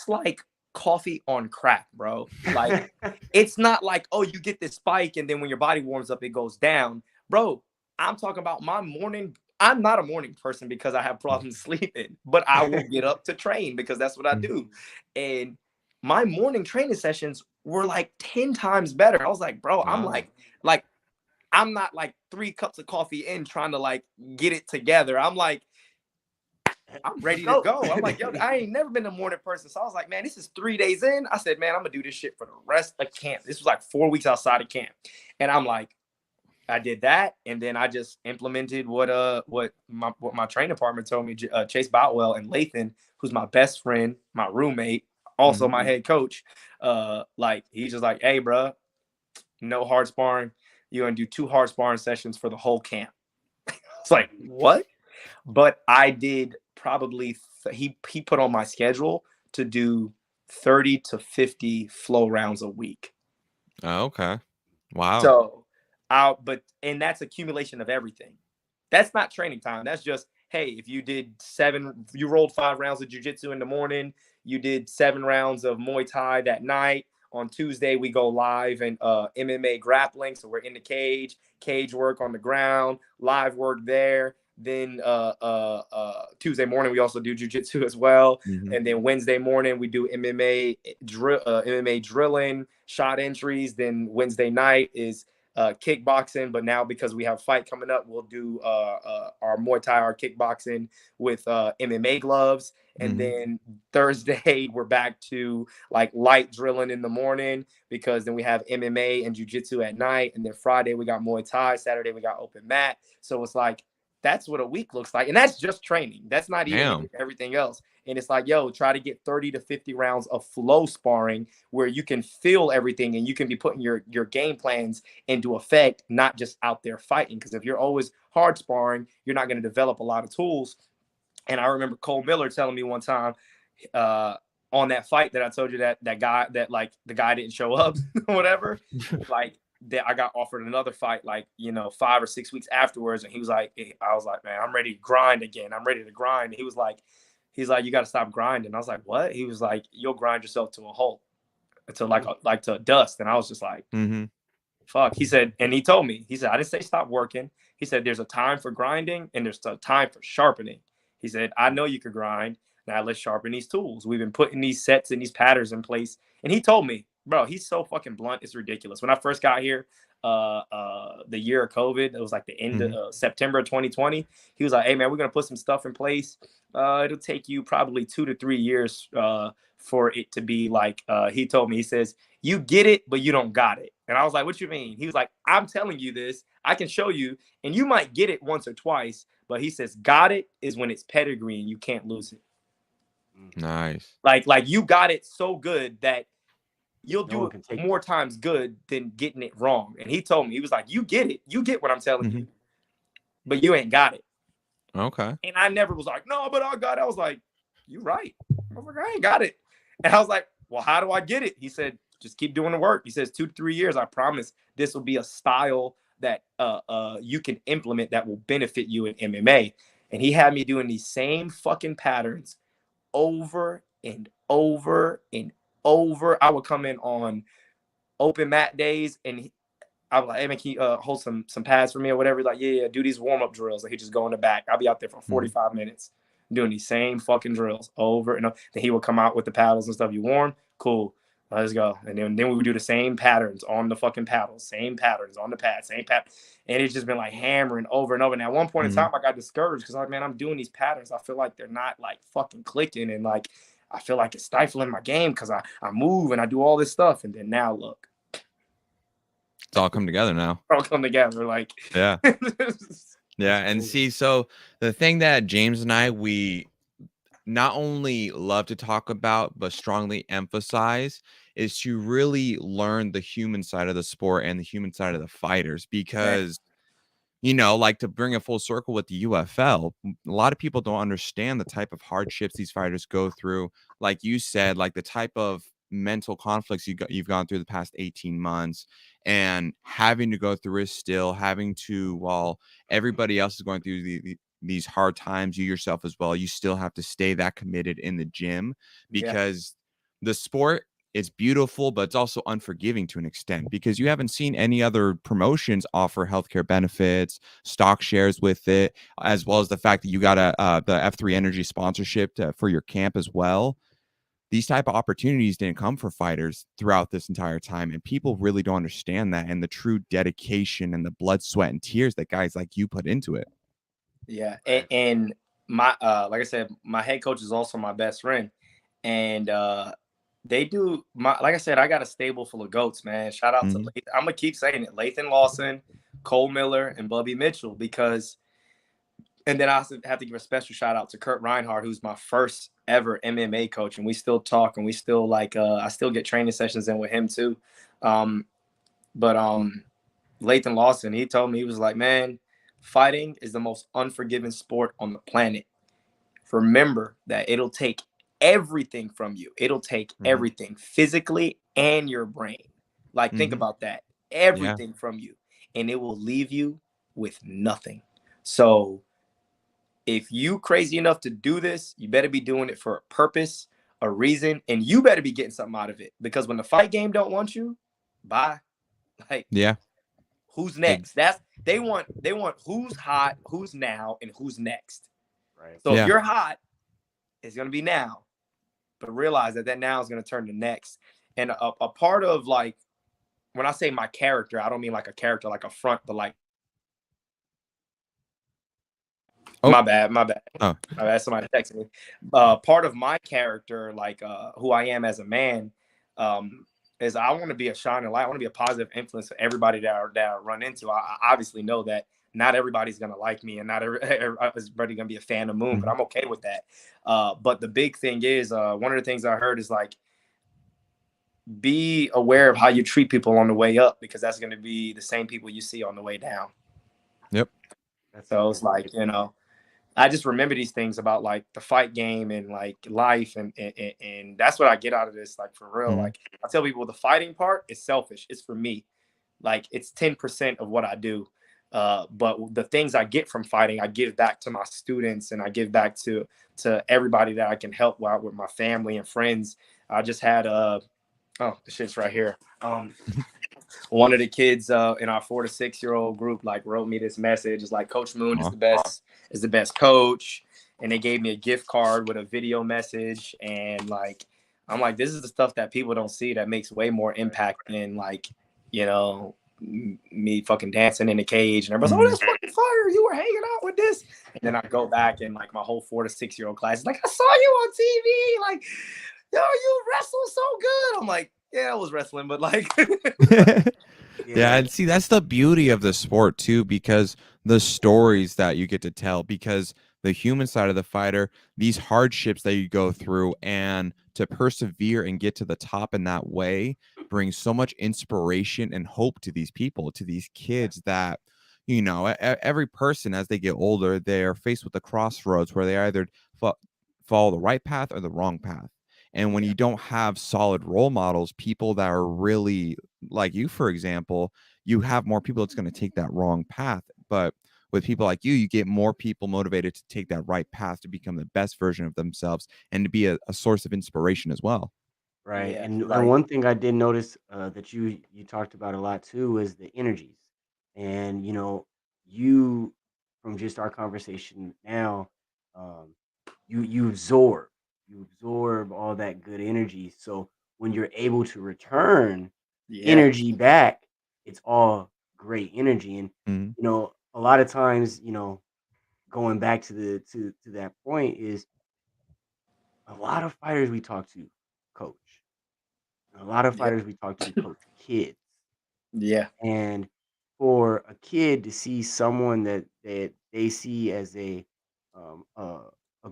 like coffee on crack, bro. Like, it's not like, oh, you get this spike and then when your body warms up, it goes down. Bro, I'm talking about my morning. I'm not a morning person because I have problems sleeping, but I will get up to train because that's what I do. And my morning training sessions were like 10 times better. I was like, bro, I'm Wow. like, I'm not like 3 cups of coffee in trying to like get it together. I'm like, I'm ready to go. I'm like, yo, I ain't never been a morning person. So I was like, man, this is 3 days in. I said, man, I'm gonna do this shit for the rest of camp. This was like 4 weeks outside of camp. And I'm like, I did that, and then I just implemented what my training partner told me. Chase Boutwell and Lathan, who's my best friend, my roommate, also my head coach. Like, he's just like, hey, bro, no hard sparring. You're gonna do 2 hard sparring sessions for the whole camp. It's like, what? But I did probably he put on my schedule to do 30 to 50 flow rounds a week. Oh, okay. Wow. So and that's accumulation of everything. That's not training time. That's just, hey, if you rolled 5 rounds of jiu-jitsu in the morning, you did 7 rounds of Muay Thai that night. On Tuesday, we go live and MMA grappling. So we're in the cage work on the ground, live work there. Then Tuesday morning, we also do jiu-jitsu as well. And then Wednesday morning, we do MMA drilling, shot entries. Then Wednesday night is kickboxing, but now because we have a fight coming up, we'll do our Muay Thai, our kickboxing with MMA gloves. And then Thursday, we're back to like light drilling in the morning because then we have MMA and jiu-jitsu at night. And then Friday, we got Muay Thai. Saturday, we got open mat. So it's like, that's what a week looks like. And that's just training. That's not even everything else. And it's like, yo, try to get 30 to 50 rounds of flow sparring where you can feel everything and you can be putting your game plans into effect, not just out there fighting. Because if you're always hard sparring, you're not going to develop a lot of tools. And I remember Cole Miller telling me one time on that fight that I told you that guy, that like the guy didn't show up or whatever, like that I got offered another fight, like, 5 or 6 weeks afterwards. And he was like, I was like, man, I'm ready to grind again. I'm ready to grind. And he's like, you got to stop grinding. I was like, what? He was like, you'll grind yourself to a halt, to to dust. And I was just like, fuck. He said, and he told me, he said, I didn't say stop working. He said, there's a time for grinding and there's a time for sharpening. He said, I know you can grind. Now let's sharpen these tools. We've been putting these sets and these patterns in place. And he told me, bro, he's so fucking blunt. It's ridiculous. When I first got here, the year of COVID, it was like the end of September 2020. He was like, hey, man, we're going to put some stuff in place. It'll take you probably 2 to 3 years for it to be like, he told me, he says, you get it, but you don't got it. And I was like, what you mean? He was like, I'm telling you this. I can show you, and you might get it once or twice. But he says, got it is when it's pedigree and you can't lose it. Nice. Like you got it so good that you'll do it more times good than getting it wrong. And he told me, he was like, you get it. You get what I'm telling you. But you ain't got it. Okay. And I never was like, no, but I got it. I was like, you right. I was like, I ain't got it. And I was like, well, how do I get it? He said, just keep doing the work. He says 2 to 3 years. I promise this will be a style that you can implement that will benefit you in MMA. And he had me doing these same fucking patterns over and over and over. I would come in on open mat days and I was like, hey man, can you hold some pads for me or whatever? He's like, yeah, do these warm-up drills. And he just go in the back. I'll be out there for 45 minutes doing these same fucking drills over and over. Then he would come out with the paddles and stuff. You warm? Cool. Let's go. And then we would do the same patterns on the fucking paddles, same patterns on the pad, same pattern. And it's just been like hammering over and over. And at one point in time, I got discouraged because I'm like, man, I'm doing these patterns. I feel like they're not like fucking clicking. And like, I feel like it's stifling my game because I move and I do all this stuff. And then now look. It's all come together now. All come together. Like, yeah. Yeah. And see, so the thing that James and I, we not only love to talk about, but strongly emphasize is to really learn the human side of the sport and the human side of the fighters, because, like to bring a full circle with the UFL, a lot of people don't understand the type of hardships these fighters go through. Like you said, like the type of mental conflicts you've gone through the past 18 months and having to go through it still, having to, while everybody else is going through these hard times, you yourself as well, you still have to stay that committed in the gym, because the sport is beautiful, but it's also unforgiving to an extent, because you haven't seen any other promotions offer healthcare benefits, stock shares with it, as well as the fact that you got the F3 Energy sponsorship for your camp as well. These type of opportunities didn't come for fighters throughout this entire time, and people really don't understand that, and the true dedication and the blood, sweat, and tears that guys like you put into it. Yeah, and my like I said, my head coach is also my best friend, and they do like I said, I got a stable full of goats, man. Shout out to I'm gonna keep saying it, Lathan Lawson, Cole Miller, and Bubby Mitchell, because. And then I also have to give a special shout out to Kurt Reinhardt, who's my first ever MMA coach. And we still talk, and we still I still get training sessions in with him too. But Lathan Lawson, he told me, he was like, man, fighting is the most unforgiving sport on the planet. Remember that it'll take everything from you. It'll take everything physically and your brain. Like, think about that. Everything from you. And it will leave you with nothing. So if you crazy enough to do this, you better be doing it for a purpose, a reason, and you better be getting something out of it. Because when the fight game don't want you, bye. Like, who's next? They want who's hot, who's now, and who's next. Right. So if you're hot, it's gonna be now. But realize that now is gonna turn to next. And a part of, like, when I say my character, I don't mean like a character like a front, but like My bad. Somebody texted me. Part of my character, like who I am as a man, is I want to be a shining light. I want to be a positive influence for everybody that I run into. I obviously know that not everybody's going to like me, and not everybody going to be a fan of Moon, but I'm okay with that. But the big thing is, one of the things I heard is, like, be aware of how you treat people on the way up, because that's going to be the same people you see on the way down. Yep. So it's like, I just remember these things about, like, the fight game and, like, life, and that's what I get out of this, like, for real. Like, I tell people, the fighting part is selfish. It's for me. Like, it's 10% of what I do. But the things I get from fighting, I give back to my students, and I give back to everybody that I can help out with, my family and friends. I just had the shit's right here. One of the kids in our 4 to 6 year old group, like, wrote me this message. It's like, Coach Moon is the best coach, and they gave me a gift card with a video message. And, like, I'm like, this is the stuff that people don't see that makes way more impact than, like, me fucking dancing in a cage, and everybody's like, oh, that's fucking fire, you were hanging out with this. And then I go back, and, like, my whole 4 to 6 year old class is like, I saw you on TV, like, yo, you wrestle so good. I'm like, yeah, I was wrestling, but, like, yeah, and see, that's the beauty of the sport too, because the stories that you get to tell, because the human side of the fighter, these hardships that you go through, and to persevere and get to the top in that way brings so much inspiration and hope to these people, to these kids, that, every person, as they get older, they're faced with the crossroads where they either follow the right path or the wrong path. And when you don't have solid role models, people that are really like you, for example, you have more people that's going to take that wrong path. But with people like you get more people motivated to take that right path, to become the best version of themselves, and to be a source of inspiration as well. Right. Yeah, And like, one thing I did notice that you talked about a lot too is the energies. And, you, from just our conversation now, you absorb all that good energy. So when you're able to return energy back, it's all great energy. And a lot of times, going back to that point, is a lot of fighters we talk to coach. A lot of fighters we talk to coach kids. Yeah. And for a kid to see someone that they see as a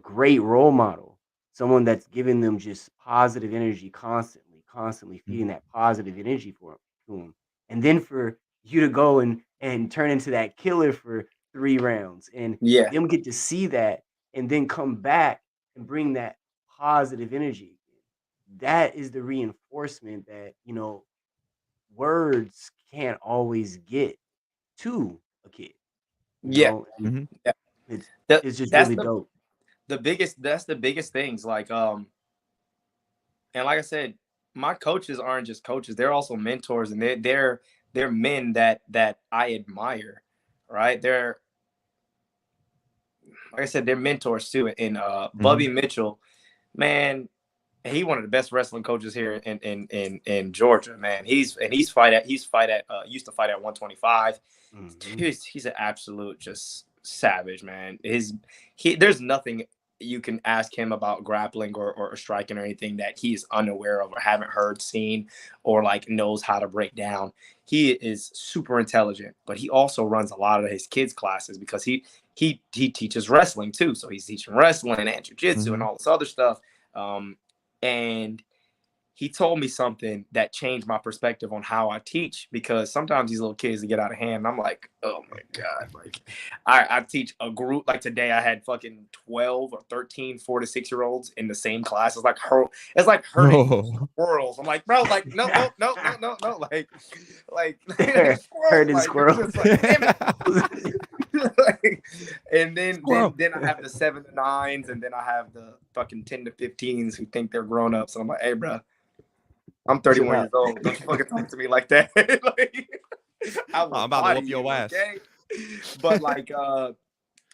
great role model, someone that's giving them just positive energy constantly feeding that positive energy to them, and then for you to go and turn into that killer for 3 rounds, and them get to see that, and then come back and bring that positive energy. That is the reinforcement that words can't always get to a kid. Yeah. It's That it's just that's really dope. that's the biggest things. Like and like I said, my coaches aren't just coaches; they're also mentors, and they're men that I admire, right? They're like I said, they're mentors too. And Bubby Mitchell, man, he one of the best wrestling coaches here in Georgia, man. He's fight at used to fight at 125. He's an absolute just savage, man. There's nothing you can ask him about grappling or striking or anything that he is unaware of or haven't heard, seen, or like knows how to break down. He is super intelligent, but he also runs a lot of his kids' classes because he teaches wrestling too. So he's teaching wrestling and jiu-jitsu and all this other stuff. And he told me something that changed my perspective on how I teach, because sometimes these little kids get out of hand and I'm like, oh my God. Like I teach a group, like today I had fucking 12 or 13 4 to 6 year olds in the same class. It's like hurting squirrels. I'm like, bro, like no, like herding squirrels. Like, damn it. Like, and then I have the 7 to 9s, and then I have the fucking 10 to 15s who think they're grown ups. And I'm like, hey, bro, I'm 31 years old. Don't you fucking talk to me like that. Like, I'm about to whoop your ass. Okay? But like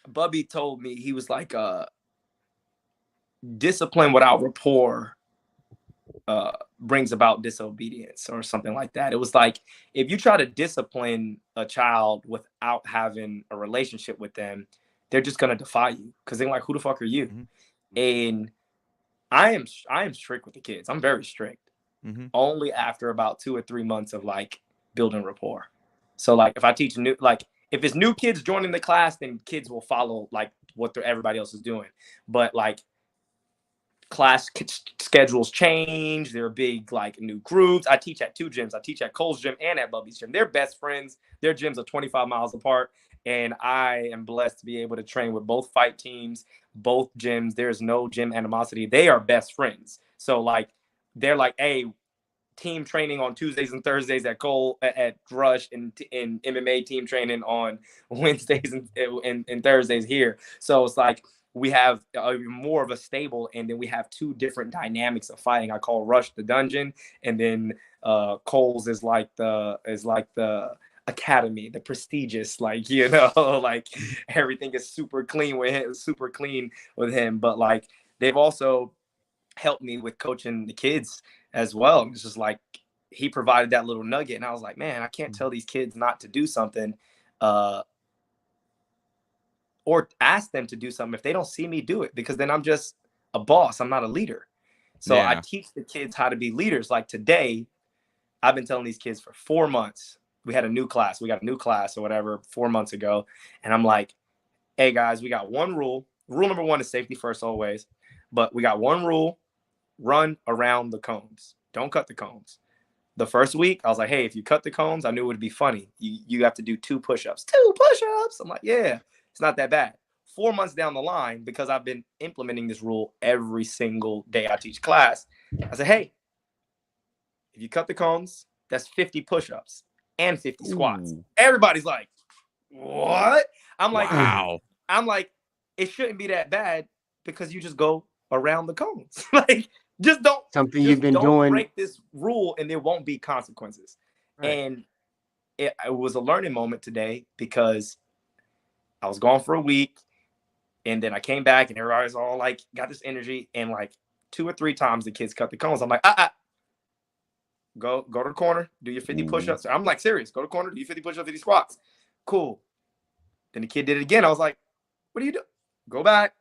Bubby told me, he was like, discipline without rapport brings about disobedience or something like that. It was like, if you try to discipline a child without having a relationship with them, they're just gonna defy you because they're like, who the fuck are you? And I am strict with the kids. I'm very strict. Only after about 2 or 3 months of like building rapport. So like if I teach if it's new kids joining the class, then kids will follow like what everybody else is doing. But like class schedules change. There are big like new groups. I teach at 2 gyms. I teach at Cole's gym and at Bubby's gym. They're best friends. Their gyms are 25 miles apart. And I am blessed to be able to train with both fight teams, both gyms. There's no gym animosity. They are best friends. So like, they're like, hey, team training on Tuesdays and Thursdays at Cole at Rush, and MMA team training on Wednesdays and Thursdays here. So it's like we have more of a stable, and then we have 2 different dynamics of fighting. I call Rush the dungeon, and then Cole's is like the academy, the prestigious, like, you know, like everything is super clean with him. But like they've also helped me with coaching the kids as well. It's just like he provided that little nugget, and I was like, man, I can't tell these kids not to do something or ask them to do something if they don't see me do it, because then I'm just a boss. I'm not a leader. So I teach the kids how to be leaders. Like today, I've been telling these kids for 4 months. We had a new class. We got a new class or whatever 4 months ago. And I'm like, hey guys, we got one rule. Rule number 1 is safety first always. But we got one rule: run around the cones. Don't cut the cones. The first week, I was like, hey, if you cut the cones, I knew it would be funny. You have to do 2 push-ups. 2 push-ups. I'm like, yeah, it's not that bad. 4 months down the line, because I've been implementing this rule every single day I teach class, I said, hey, if you cut the cones, that's 50 push-ups and 50 squats. Everybody's like, what? I'm like, wow. I'm like, it shouldn't be that bad because you just go around the cones. Like, just don't break this rule and there won't be consequences. Right. And it was a learning moment today because I was gone for a week, and then I came back and everybody's all like got this energy, and like 2 or 3 times the kids cut the cones. I'm like, go to the corner, do your 50 push-ups. I'm like, serious, go to the corner, do your 50 push-ups, 50 squats. Cool. Then the kid did it again. I was like, what do you do? Go back.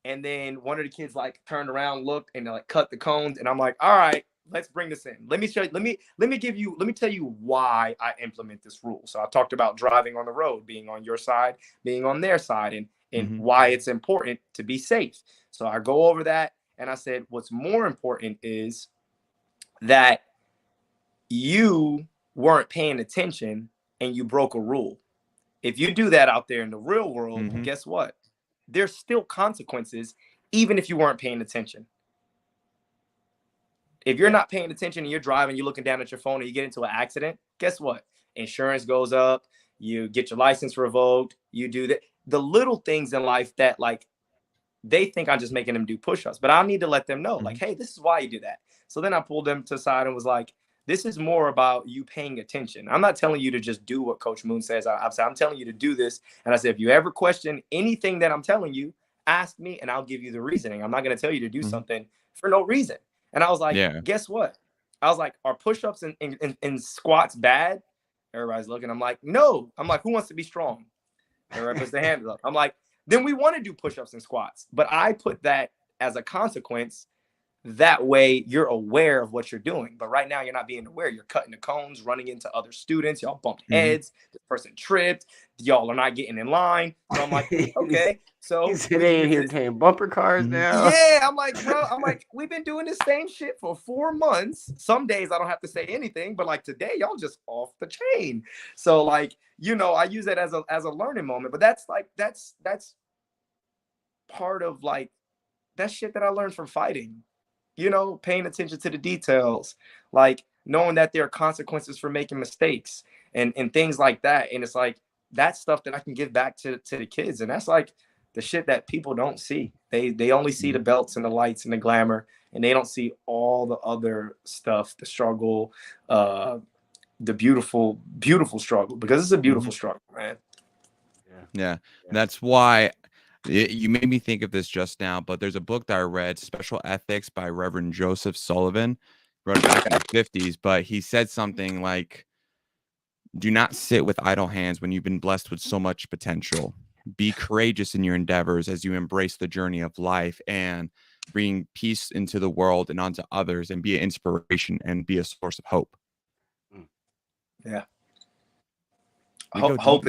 And then one of the kids like turned around, looked, and like cut the cones. And I'm like, all right, let's bring this in. Let me show you, let me tell you why I implement this rule. So I talked about driving on the road, being on your side, being on their side, and why it's important to be safe. So I go over that, and I said, what's more important is that you weren't paying attention and you broke a rule. If you do that out there in the real world, guess what? There's still consequences, even if you weren't paying attention. If you're not paying attention and you're driving, you're looking down at your phone and you get into an accident, guess what? Insurance goes up, you get your license revoked, you do that. the little things in life that like they think I'm just making them do push-ups, but I need to let them know, like, hey, this is why you do that. So then I pulled them to the side and was like, this is more about you paying attention. I'm not telling you to just do what Coach Moon says. I'm telling you to do this. And I said, if you ever question anything that I'm telling you, ask me and I'll give you the reasoning. I'm not going to tell you to do something for no reason. And I was like, guess what? I was like, are push-ups and squats bad? Everybody's looking. I'm like, no. I'm like, who wants to be strong? Everybody puts their hands up. I'm like, then we want to do push-ups and squats. But I put that as a consequence. That way you're aware of what you're doing. But right now you're not being aware. You're cutting the cones, running into other students. Y'all bumped heads. This person tripped. Y'all are not getting in line. So I'm like, okay. So today in here came bumper cars now. Yeah, I'm like, bro, we've been doing the same shit for 4 months. Some days I don't have to say anything, but like today, y'all just off the chain. So like, you know, I use that as a learning moment. But that's part of like that shit that I learned from fighting. You know, paying attention to the details, like knowing that there are consequences for making mistakes and things like that. And it's like that's stuff that I can give back to the kids. And that's like the shit that people don't see. They only see the belts and the lights and the glamour, and they don't see all the other stuff, the struggle, the beautiful, beautiful struggle, because it's a beautiful struggle, man. Yeah. That's why you made me think of this just now, but there's a book that I read, Special Ethics by Reverend Joseph Sullivan, wrote it back in the 50s, but he said something like, do not sit with idle hands when you've been blessed with so much potential. Be courageous in your endeavors as you embrace the journey of life and bring peace into the world and onto others, and be an inspiration and be a source of hope. Yeah. Hope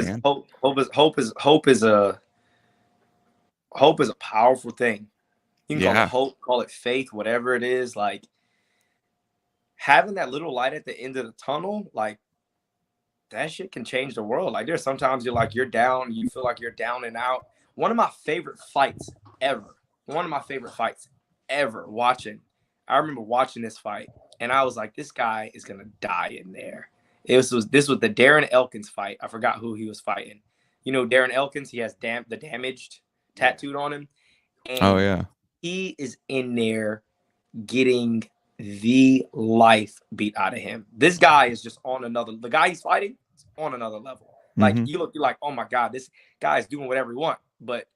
is a powerful thing. You can call it hope, call it faith, whatever it is. Like having that little light at the end of the tunnel, like that shit can change the world. Like there's sometimes you're down, you feel like you're down and out. One of my favorite fights ever watching. I remember watching this fight and I was like, this guy is going to die in there. This was the Darren Elkins fight. I forgot who he was fighting. You know, Darren Elkins, he has the damaged tattooed on him. And he is in there getting the life beat out of him. This guy is just the guy he's fighting is on another level. Like you're like, oh my God, this guy is doing whatever he wants. But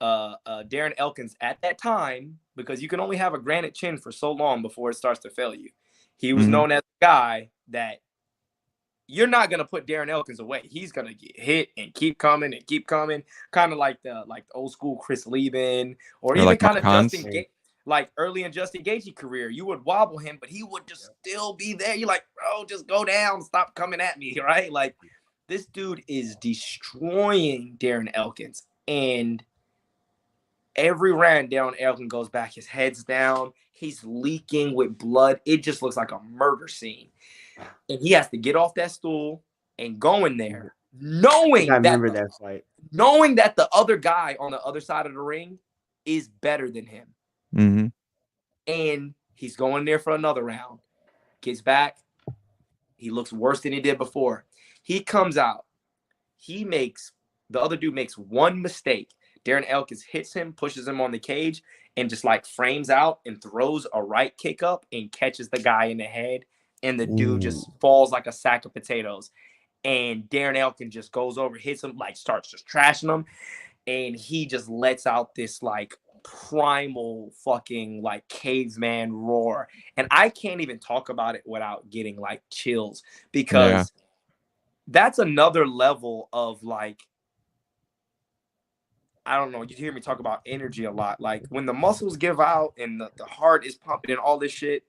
Darren Elkins at that time, because you can only have a granite chin for so long before it starts to fail you. He was known as the guy that you're not going to put Darren Elkins away. He's going to get hit and keep coming. Kind of like the old school Chris Lieben, or even like kind of Justin Gaethje. Like early in Justin Gaethje's career, you would wobble him, but he would just still be there. You're like, bro, just go down. Stop coming at me, right? Like this dude is destroying Darren Elkins. And every round, Darren Elkins goes back. His head's down. He's leaking with blood. It just looks like a murder scene. And he has to get off that stool and go in there, knowing that the other guy on the other side of the ring is better than him. And he's going there for another round. Gets back. He looks worse than he did before. He comes out. The other dude makes one mistake. Darren Elkins hits him, pushes him on the cage, and just like frames out and throws a right kick up and catches the guy in the head. And the dude just falls like a sack of potatoes. And Darren Elkins just goes over, hits him, like starts just trashing him. And he just lets out this like primal fucking like caveman roar. And I can't even talk about it without getting like chills, because that's another level of like, I don't know, you hear me talk about energy a lot. Like when the muscles give out and the heart is pumping and all this shit,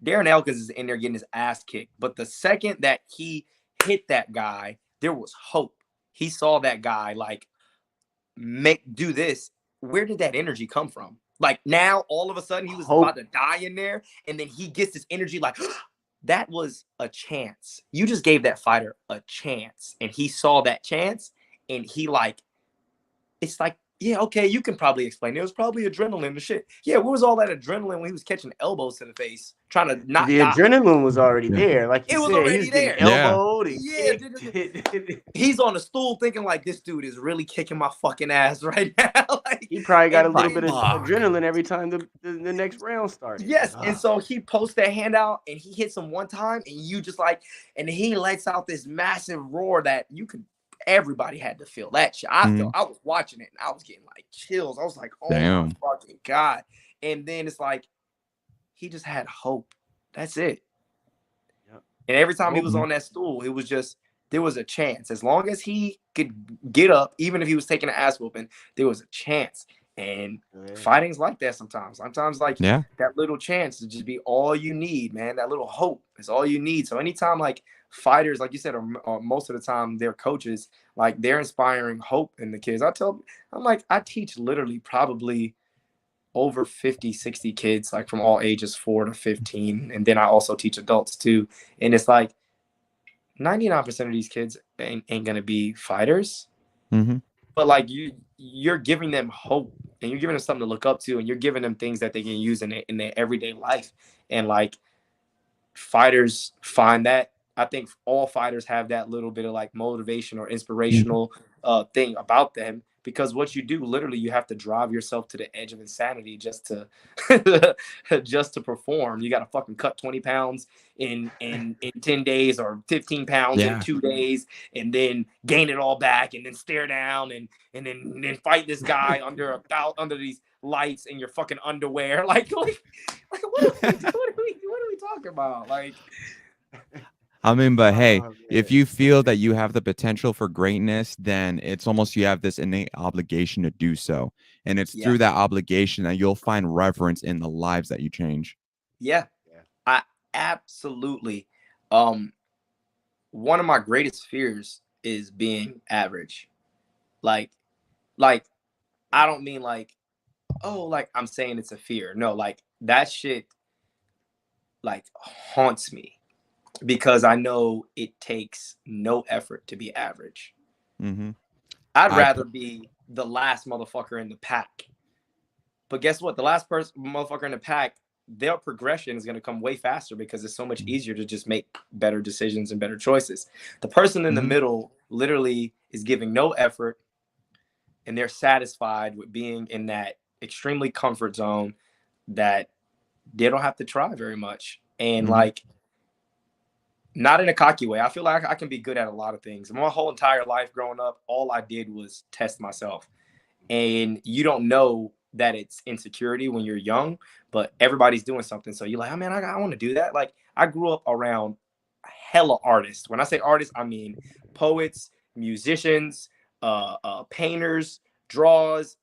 Darren Elkins is in there getting his ass kicked. But the second that he hit that guy, there was hope. He saw that guy like do this. Where did that energy come from? Like now, all of a sudden, he was about to die in there, and then he gets this energy like, that was a chance. You just gave that fighter a chance, and he saw that chance, and he like, it's like yeah, okay, you can probably explain. It was probably adrenaline and shit. Yeah, where was all that adrenaline when he was catching elbows to the face, trying to not The die? adrenaline was already there. Like you It was said, he already was getting there. elbowed and Yeah, kicked. he's on the stool thinking like, this dude is really kicking my fucking ass right now. Like, He probably got a and little then- bit of Fuck. adrenaline every time the next round started. Yes, Like, and so he posts that hand out and he hits him one time, and you just like, and he lets out this massive roar that you could. Everybody had to feel that shit. I was watching it and I was getting like chills. I was like, oh Damn. my fucking God. And then it's like, he just had hope. That's it. Yep. And every time he was on that stool, it was just, there was a chance. As long as he could get up, even if he was taking an ass whooping, there was a chance. And fighting's like that sometimes. Sometimes like that little chance to just be all you need, man. That little hope is all you need. So anytime like fighters, like you said, or most of the time their coaches, like they're inspiring hope in the kids. I teach literally probably over 50, 60 kids, like from all ages 4 to 15. And then I also teach adults too. And it's like 99% of these kids ain't going to be fighters. Mm-hmm. But like you're giving them hope and you're giving them something to look up to and you're giving them things that they can use in their everyday life. And like fighters find that. I think all fighters have that little bit of like motivation or inspirational thing about them, because what you do, literally, you have to drive yourself to the edge of insanity just to just to perform. You got to fucking cut 20 pounds in 10 days or 15 pounds in 2 days, and then gain it all back, and then stare down and then fight this guy under these lights in your fucking underwear. Like what are we talking about? Like. I mean, but hey, if you feel that you have the potential for greatness, then it's almost you have this innate obligation to do so. And it's through that obligation that you'll find reverence in the lives that you change. Yeah. I absolutely. One of my greatest fears is being average. Like I don't mean like, oh, like I'm saying it's a fear. No, like that shit like haunts me. Because I know it takes no effort to be average. Mm-hmm. I'd rather be the last motherfucker in the pack. But guess what? The last motherfucker in the pack, their progression is going to come way faster because it's so much easier to just make better decisions and better choices. The person in the middle literally is giving no effort, and they're satisfied with being in that extremely comfort zone that they don't have to try very much. And like, not in a cocky way. I feel like I can be good at a lot of things. My whole entire life growing up, all I did was test myself. And you don't know that it's insecurity when you're young, but everybody's doing something. So you're like, oh man, I want to do that. Like I grew up around hella artists. When I say artists, I mean poets, musicians, painters, draws,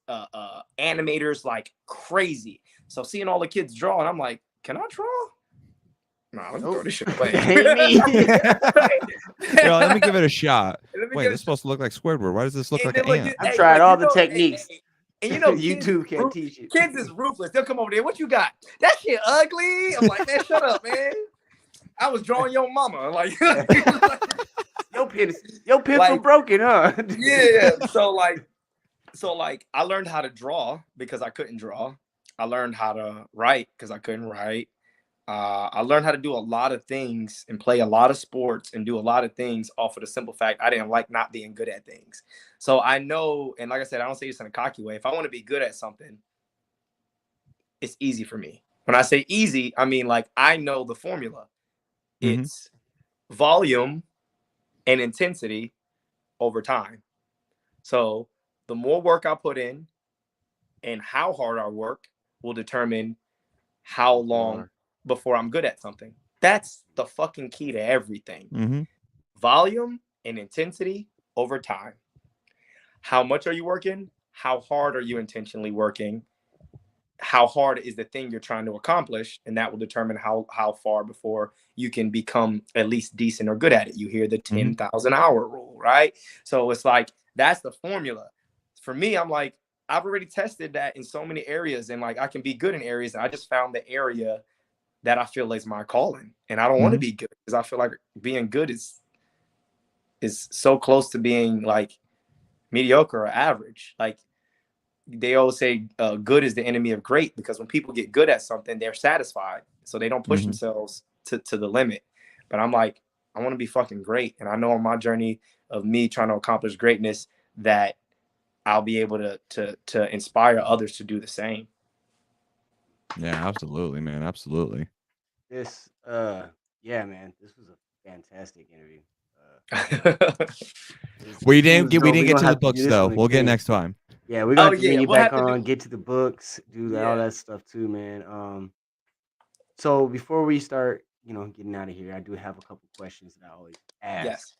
animators, like crazy. So seeing all the kids draw, and I'm like, can I draw? Nah, let me throw this shit away. Yo, let me give it a shot. Wait, this is supposed to look like Squidward. Why does this look like an ant? I've tried all the techniques. And you know, YouTube can't teach it. Kids is ruthless. They'll come over there. What you got? That shit ugly. I'm like, man, shut up, man. I was drawing your mama. Like, your pencil broken, huh? Yeah. So like, I learned how to draw because I couldn't draw. I learned how to write because I couldn't write. I learned how to do a lot of things and play a lot of sports and do a lot of things off of the simple fact I didn't like not being good at things. So I know, and like I said, I don't say this in a cocky way. If I want to be good at something, it's easy for me. When I say easy, I mean like I know the formula. It's volume and intensity over time. So the more work I put in and how hard I work will determine how long before I'm good at something. That's the fucking key to everything. Volume and intensity over time. How much are you working? How hard are you intentionally working? How hard is the thing you're trying to accomplish? And that will determine how far before you can become at least decent or good at it. You hear the 10,000 hour rule, right? So it's like, that's the formula. For me, I'm like, I've already tested that in so many areas, and like I can be good in areas, and I just found the area that I feel is my calling. And I don't want to be good because I feel like being good is so close to being like mediocre or average. Like they always say good is the enemy of great, because when people get good at something, they're satisfied, so they don't push themselves to the limit. But I'm like, I want to be fucking great, and I know on my journey of me trying to accomplish greatness that I'll be able to inspire others to do the same. Yeah, absolutely, man. Absolutely. This, yeah, man, this was a fantastic interview. We didn't get to the books though. We'll get next time. Yeah, we're gonna have to bring you we'll back on, get to the books, do all that stuff too, man. So before we start, getting out of here, I do have a couple questions that I always ask. Yes.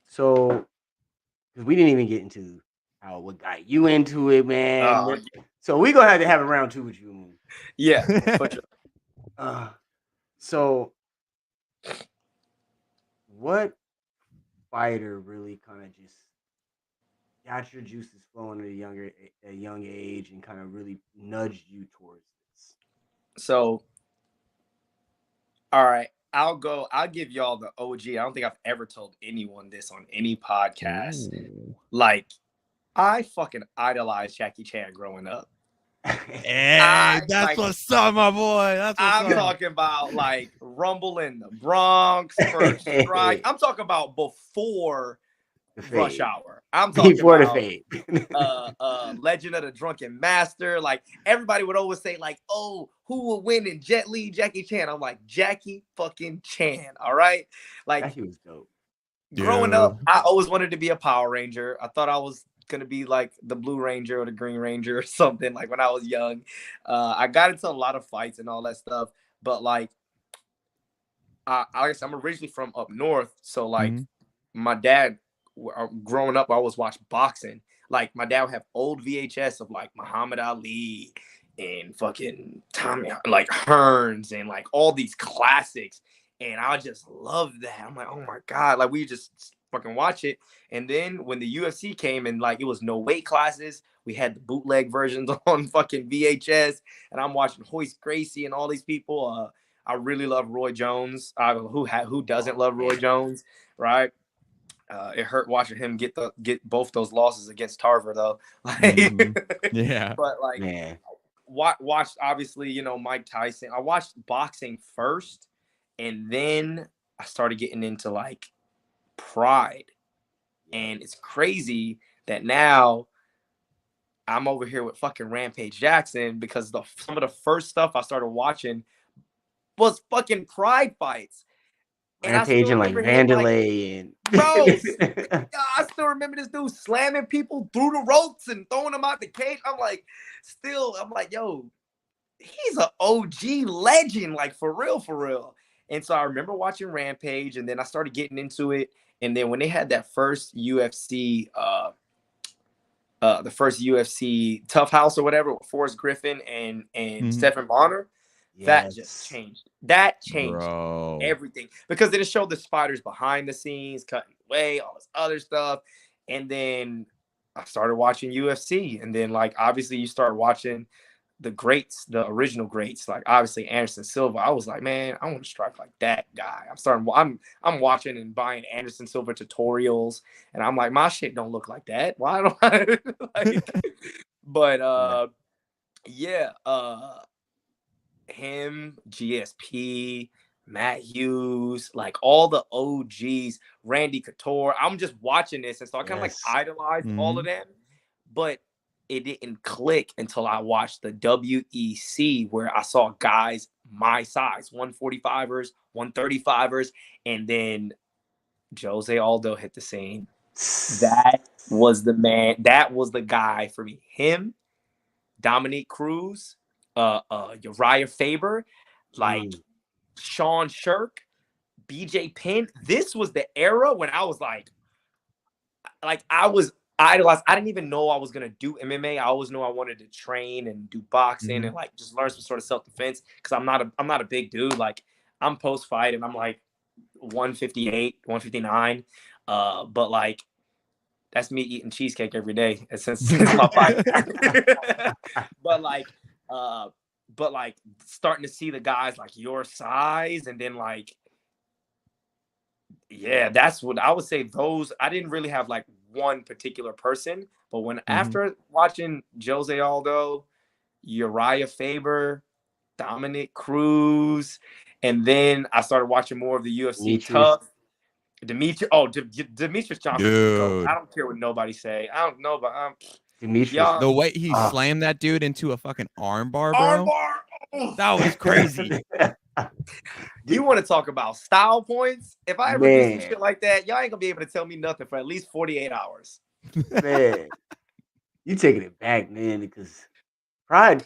So, because we didn't even get into what got you into it, man. So we're gonna have to have a round 2 with you, Moon. Yeah, for sure. So what fighter really kind of just got your juices flowing at a young age and kind of really nudged you towards this? So, all right, I'll give y'all the OG. I don't think I've ever told anyone this on any podcast. Ooh. Like, I fucking idolized Jackie Chan growing up. Hey, that's what's up, my boy. That's what's I'm talking about like Rumble in the Bronx, First Strike. I'm talking about before Rush Hour. I'm talking before about the fade. Legend of the Drunken Master. Like, everybody would always say, like, oh, who will win in Jet Li, Jackie Chan? I'm like, Jackie fucking Chan. All right. Like, Jackie was dope. Growing up, I always wanted to be a Power Ranger. I thought I was gonna be like the Blue Ranger or the Green Ranger or something, like when I was young. I got into a lot of fights and all that stuff, but like I guess I'm originally from up north, so like my dad, growing up, I always watched boxing. Like, my dad would have old VHS of like Muhammad Ali and fucking Tommy, like Hearns, and like all these classics, and I just loved that. I'm like, oh my god, like we just fucking watch it. And then when the UFC came, and like it was no weight classes, we had the bootleg versions on fucking VHS, and I'm watching Hoist Gracie and all these people. I really love Roy Jones. Who doesn't love Roy Jones, right? It hurt watching him get both those losses against Tarver though. Yeah, but like, watched obviously, Mike Tyson. I watched boxing first, and then I started getting into like Pride. And it's crazy that now I'm over here with fucking Rampage Jackson, because some of the first stuff I started watching was fucking Pride fights. Rampage and like Vanderlay and bro, I still remember this dude slamming people through the ropes and throwing them out the cage. I'm like, yo, he's an OG legend, like for real. And so I remember watching Rampage, and then I started getting into it. And then when they had that first UFC, the first UFC Tough House or whatever, with Forrest Griffin and Stephen Bonner, that just changed. That changed everything, because then it showed the fighters behind the scenes, cutting away, all this other stuff. And then I started watching UFC, and then like obviously you start watching the greats, the original greats, like obviously Anderson Silva. I was like, man, I want to strike like that guy. I'm watching and buying Anderson Silva tutorials, and I'm like, my shit don't look like that. Why don't I? But him, GSP, Matt Hughes, like all the OGs, Randy Couture. I'm just watching this, and so I kind of like idolized all of them, but it didn't click until I watched the WEC, where I saw guys my size, 145ers, 135ers, and then Jose Aldo hit the scene. That was the man. That was the guy for me. Him, Dominique Cruz, Uriah Faber, like Sean Shirk, BJ Penn. This was the era when I was like I was idolized. I didn't even know I was gonna do MMA. I always knew I wanted to train and do boxing and like just learn some sort of self-defense, because I'm not a big dude. Like, I'm post-fight and I'm like 158, 159. But like, that's me eating cheesecake every day since my fight. But like starting to see the guys like your size, and then like, yeah, that's what I would say. Those, I didn't really have like one particular person. But when after watching Jose Aldo, Uriah Faber, Dominic Cruz, and then I started watching more of the UFC tough. Demetrius Johnson's the GOAT. I don't care what nobody say. I don't know, but Demetrius, the way he slammed that dude into a fucking armbar, bro. That was crazy. You want to talk about style points? If I ever do some shit like that, y'all ain't gonna be able to tell me nothing for at least 48 hours. Man, you taking it back, man, because Pride,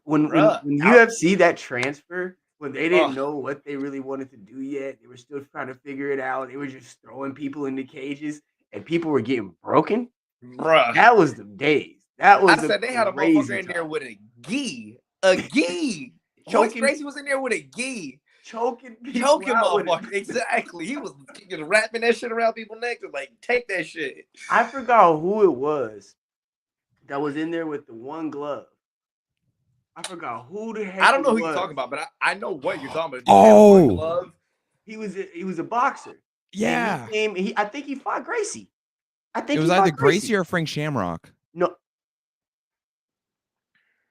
when UFC that transfer, when they didn't know what they really wanted to do yet, they were still trying to figure it out. They were just throwing people into cages, and people were getting broken. Bruh. That was the days. That was I said they had a motherfucker in there with a gi. A gi. Royce Gracie was in there with a gi. Choking motherfucker. Exactly. He was wrapping that shit around people's necks and like, take that shit. I forgot who it was that was in there with the one glove. I forgot who the heck. I don't know who you're talking about, but I know what you're talking about. Oh, glove. He was a boxer. Yeah. I think he fought Gracie. I think it was either Gracie or Frank Shamrock. No.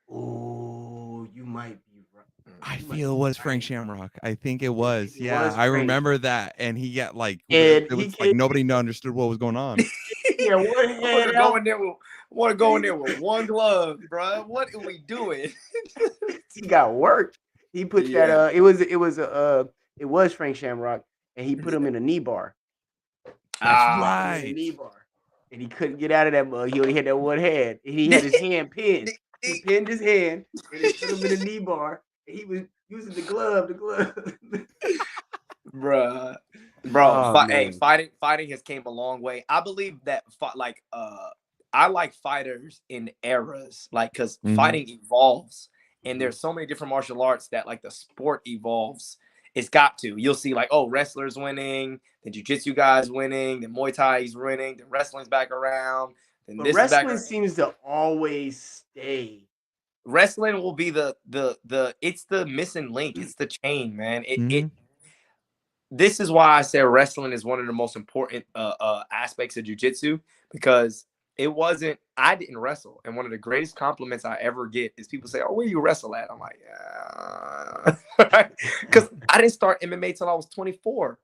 Oh, you might be right. I feel it was Frank Shamrock. I think it was. Yeah, I remember that. And he got like, it was like nobody understood what was going on. Yeah, what head want to go in there with one glove, bro. What are we doing? He got worked. He put that. It was Frank Shamrock, and he put him in a knee bar. That's right. A knee bar, and he couldn't get out of that mug. He only had that one hand, and he had his hand pinned. He pinned his hand, and he put him in a knee bar. And he was using the glove. Bruh. Fighting has came a long way. I believe that I like fighters in eras, like, because fighting evolves, and there's so many different martial arts that like the sport evolves. It's got to. You'll see like, oh, wrestlers winning, the jiu-jitsu guys winning, the Muay Thai is winning, the wrestling's back around. Then but wrestling seems to always stay. Wrestling will be the it's the missing link. It's the chain, man. This is why I say wrestling is one of the most important aspects of jiu-jitsu, because I didn't wrestle. And one of the greatest compliments I ever get is people say, oh, where you wrestle at? I'm like, yeah. Because I didn't start MMA till I was 24.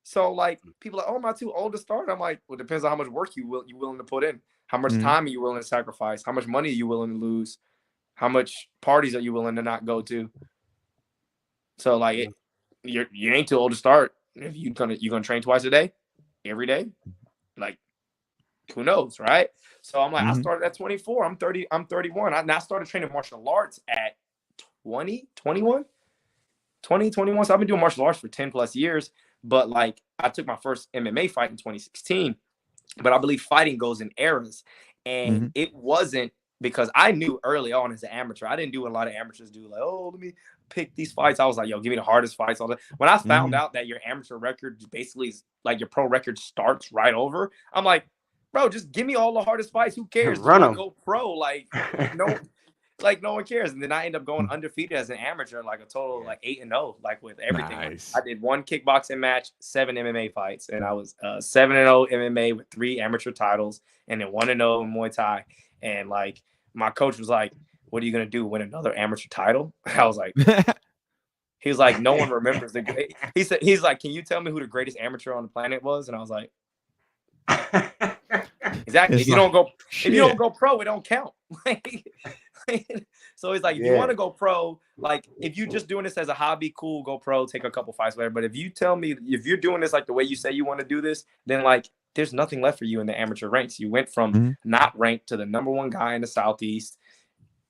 So like people are like, oh, am I too old to start? I'm like, well, it depends on how much work you're willing to put in. How much time are you willing to sacrifice? How much money are you willing to lose? How much parties are you willing to not go to? So like you ain't too old to start. If you're gonna train twice a day, every day, like who knows, right? So I'm like, I started at 24. I'm 31. I started training martial arts at 21. So I've been doing martial arts for 10 plus years. But like I took my first MMA fight in 2016. But I believe fighting goes in eras. And it wasn't because I knew early on as an amateur. I didn't do what a lot of amateurs do, like, oh, let me pick these fights. I was like, yo, give me the hardest fights. All that. When I found out that your amateur record basically is like your pro record starts right over, I'm like, bro, just give me all the hardest fights. Who cares? Run them. Go pro. Like, no one cares. And then I end up going undefeated as an amateur, like a total like 8-0, like with everything. Nice. I did 1 kickboxing match, 7 MMA fights, and I was 7-0 MMA with 3 amateur titles, and then 1-0 in Muay Thai. And like my coach was like, what are you gonna do? Win another amateur title? I was like, he was like, no one remembers the great. He's like, can you tell me who the greatest amateur on the planet was? And I was like, exactly. If you don't go pro, it don't count. So he's like, if you want to go pro, like if you're just doing this as a hobby, cool, go pro, take a couple fights, whatever. But if you tell me if you're doing this like the way you say you want to do this, then like there's nothing left for you in the amateur ranks. You went from not ranked to the number 1 guy in the Southeast.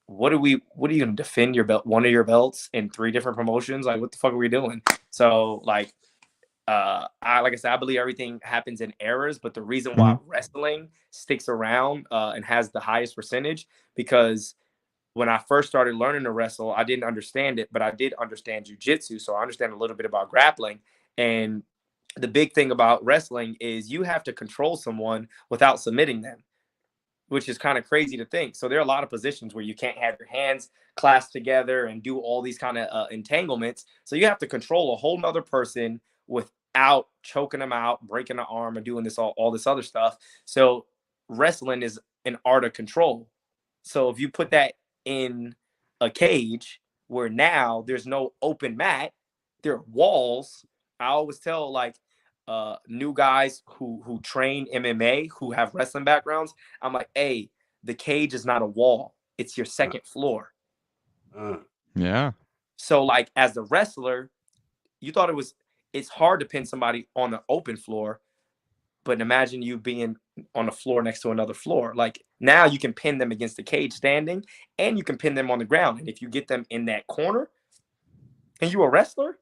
What are you gonna defend your belt, one of your belts in 3 different promotions? Like, what the fuck are we doing? So like I said, I believe everything happens in eras, but the reason why wrestling sticks around and has the highest percentage, because when I first started learning to wrestle, I didn't understand it, but I did understand jiu-jitsu. So I understand a little bit about grappling. And the big thing about wrestling is you have to control someone without submitting them, which is kind of crazy to think. So there are a lot of positions where you can't have your hands clasped together and do all these kind of entanglements. So you have to control a whole nother person out, choking them out, breaking the arm, and doing this all this other stuff. So wrestling is an art of control. So if you put that in a cage where now there's no open mat, there are walls. I always tell like new guys who train MMA who have wrestling backgrounds, I'm like, hey, the cage is not a wall, it's your second floor. Yeah. So like as the wrestler, you thought it's hard to pin somebody on the open floor, but imagine you being on the floor next to another floor. Like now you can pin them against the cage standing, and you can pin them on the ground. And if you get them in that corner and you're a wrestler,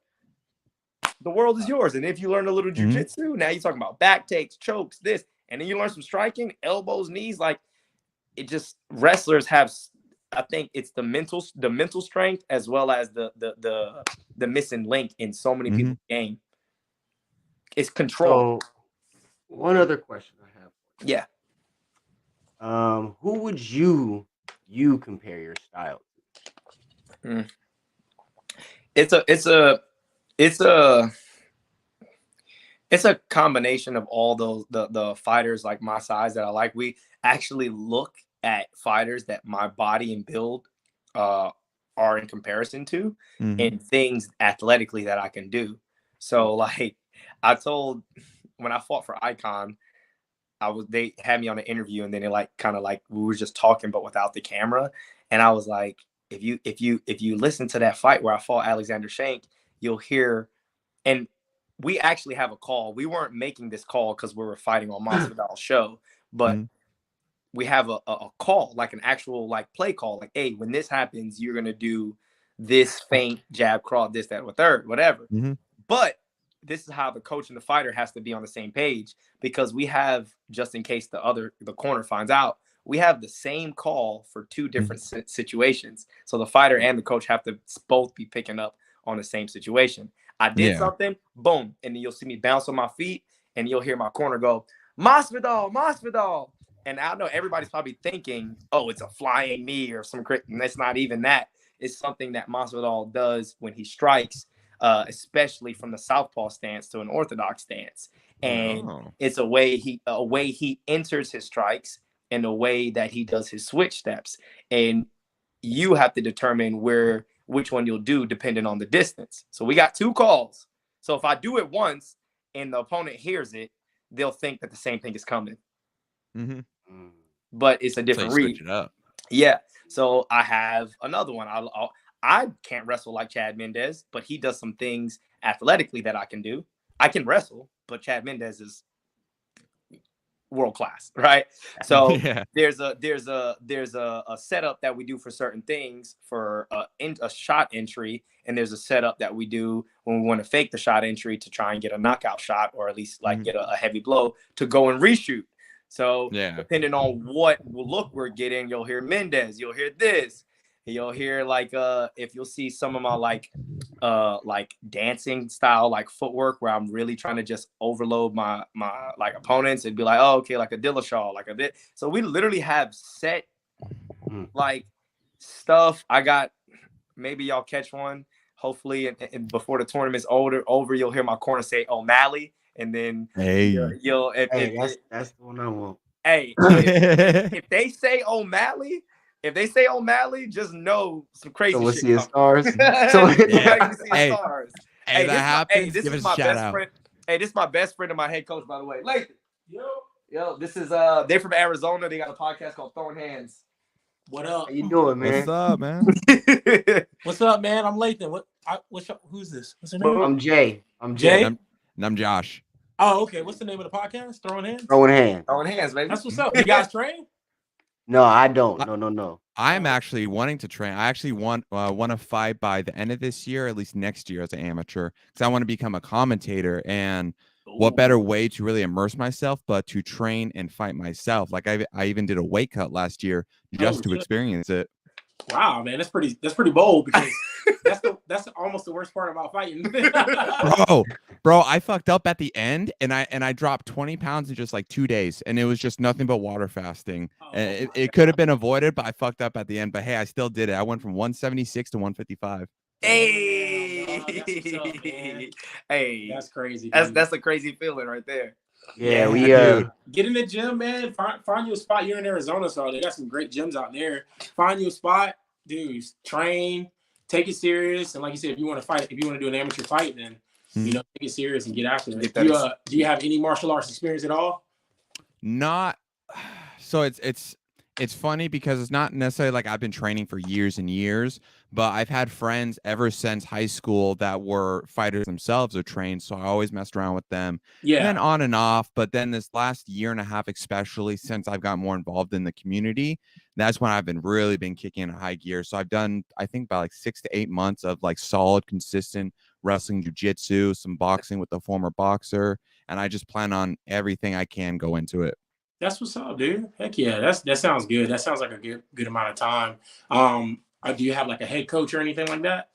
the world is yours. And if you learn a little jujitsu, now you're talking about back takes, chokes, this, and then you learn some striking, elbows, knees. Like it just, wrestlers have, I think it's the mental strength as well as the missing link in so many people's game. It's control. So, one other question I have. Yeah. Who would you compare your style to? It's a combination of all those the fighters like my size that I like. We actually look at fighters that my body and build are in comparison to, and things athletically that I can do. So like I told, when I fought for Icon, they had me on an interview, and then they kind of we were just talking but without the camera, and I was like, if you listen to that fight where I fought Alexander Shank, you'll hear, and we actually have a call. We weren't making this call because we were fighting on Masvidal's show, but we have a call, like an actual play call, like, hey, when this happens, you're gonna do this feint, jab, cross, this, that, or third, whatever. But this is how the coach and the fighter has to be on the same page, because we have, just in case the corner finds out, we have the same call for two different situations. So the fighter and the coach have to both be picking up on the same situation. I did something, boom, and then you'll see me bounce on my feet, and you'll hear my corner go, Masvidal, Masvidal. And I know everybody's probably thinking, oh, it's a flying knee or some crit, and it's not even that. It's something that Masvidal does when he strikes, especially from the southpaw stance to an orthodox stance. And it's a way he enters his strikes and the way that he does his switch steps. And you have to determine which one you'll do depending on the distance. So we got two calls. So if I do it once and the opponent hears it, they'll think that the same thing is coming. But it's a different read. Switch it up. Yeah. So I have another one. I can't wrestle like Chad Mendes, but he does some things athletically that I can do. I can wrestle, but Chad Mendes is world class, right? So there's a setup that we do for certain things for a shot entry, and there's a setup that we do when we want to fake the shot entry to try and get a knockout shot, or at least get a heavy blow to go and reshoot. So depending on what look we're getting, you'll hear Mendes, you'll hear this, you'll hear if you'll see some of my dancing style footwork where I'm really trying to just overload my opponents. It'd be like, oh, okay, like a Dillashaw, like a bit. So we literally have set stuff. I got, maybe y'all catch one. Hopefully, and before the tournament's over, you'll hear my corner say O'Malley. And then that's the one I want. Hey, if they say O'Malley, just know some crazy shit. See his stars. Hey, that happens. This is my best friend. Hey, this is my best friend and my head coach, by the way. Lathan. Yo, this is they're from Arizona. They got a podcast called Throwing Hands. What up? How you doing, man? What's up, man? What's up, man? I'm Lathan. Who's this? What's your name? I'm Jay. And I'm Josh. Oh, okay. What's the name of the podcast? Throwing Hands? Throwing Hands. Throwing Hands, baby. That's what's up. You guys train? No, I don't. No. I'm actually wanting to train. I actually want to fight by the end of this year, at least next year as an amateur, because I want to become a commentator. And what better way to really immerse myself but to train and fight myself? Like I even did a weight cut last year just to experience it. Wow, man, that's pretty bold, because that's almost the worst part about fighting. bro, I fucked up at the end, and I dropped 20 pounds in just 2 days, and it was just nothing but water fasting. And it could have been avoided, but I fucked up at the end. But hey, I still did it. I went from 176 to 155. Hey, what's up, man. Hey, That's crazy. Dude. that's a crazy feeling right there. Yeah, we dude. Get in the gym, man. Find you a spot. You're in Arizona, so they got some great gyms out there. Find you a spot, dude. Train, take it serious, and like you said, if you want to fight, if you want to do an amateur fight, then take it serious and get after it. Do you have any martial arts experience at all? Not. So it's funny because it's not necessarily like I've been training for years and years, but I've had friends ever since high school that were fighters themselves or trained. So I always messed around with them. Yeah. And then on and off. But then this last year and a half, especially since I've got more involved in the community, that's when I've been kicking in high gear. So I've done, I think, about like 6 to 8 months of like solid, consistent wrestling, jiu-jitsu, some boxing with a former boxer. And I just plan on everything I can go into it. That's what's up, dude. Heck yeah, that sounds good. That sounds like a good amount of time. Do you have like a head coach or anything like that?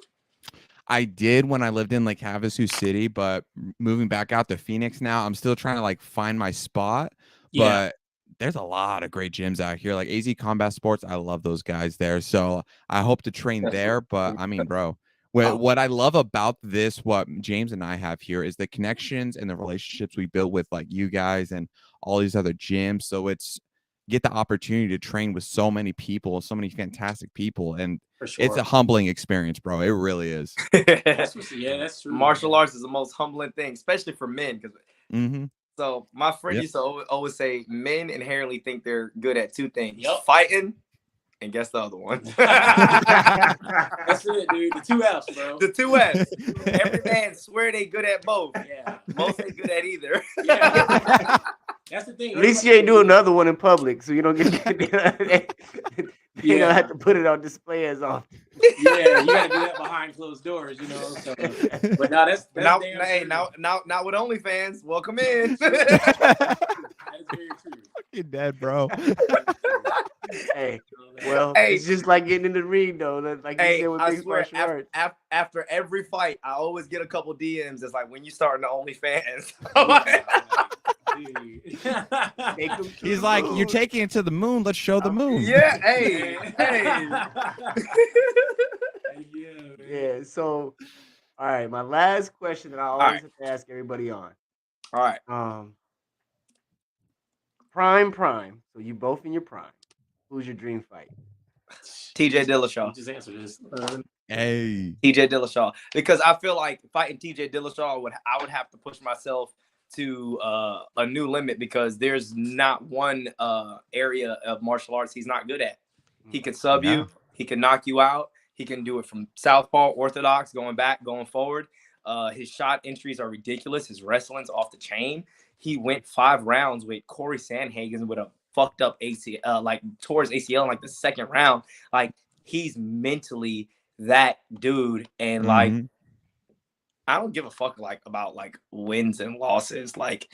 I did when I lived in like Havasu City, but moving back out to Phoenix now, I'm still trying to like find my spot. Yeah. But there's a lot of great gyms out here, like AZ Combat Sports. I love those guys there, so I hope to train there. But I mean, bro, what I love about this, what James and I have here, is the connections and the relationships we build with like you guys and all these other gyms. So it's get the opportunity to train with so many people, so many fantastic people, and it's a humbling experience, bro. It really is. That's true. Martial arts is the most humbling thing, especially for men. So my friend used to always say men inherently think they're good at two things: fighting, and guess the other one. That's it, dude. The 2 F's, bro. The 2 F's. Every man swear they good at both. Yeah. Most ain't good at either. Yeah. That's the thing. At least you ain't doing another one in public, so you don't get you don't have to put it on display as often. Yeah, you gotta do that behind closed doors, So, but now that's now with OnlyFans, welcome in. That is very true. Fucking dead, bro. Hey, it's just like getting in the ring, though. Like you said with I mixed swear, martial arts. after every fight, I always get a couple DMs. It's like, when you starting the OnlyFans? He's like, you're taking it to the moon. Let's show the moon. Yeah, hey. Yeah. So, all right. My last question that I always have to ask everybody on. All right. Prime. So you both in your prime. Who's your dream fight? TJ Dillashaw. Just answer this. Hey. TJ Dillashaw, because I feel like fighting TJ Dillashaw I would have to push myself to a new limit, because there's not one area of martial arts he's not good at. He can sub you, he can knock you out, he can do it from southpaw, orthodox, going back, going forward. His shot entries are ridiculous. His wrestling's off the chain. He went 5 rounds with Corey Sandhagen with a fucked up ACL, like towards ACL in like the second round. Like, he's mentally that dude, and like, I don't give a fuck like about like wins and losses. Like,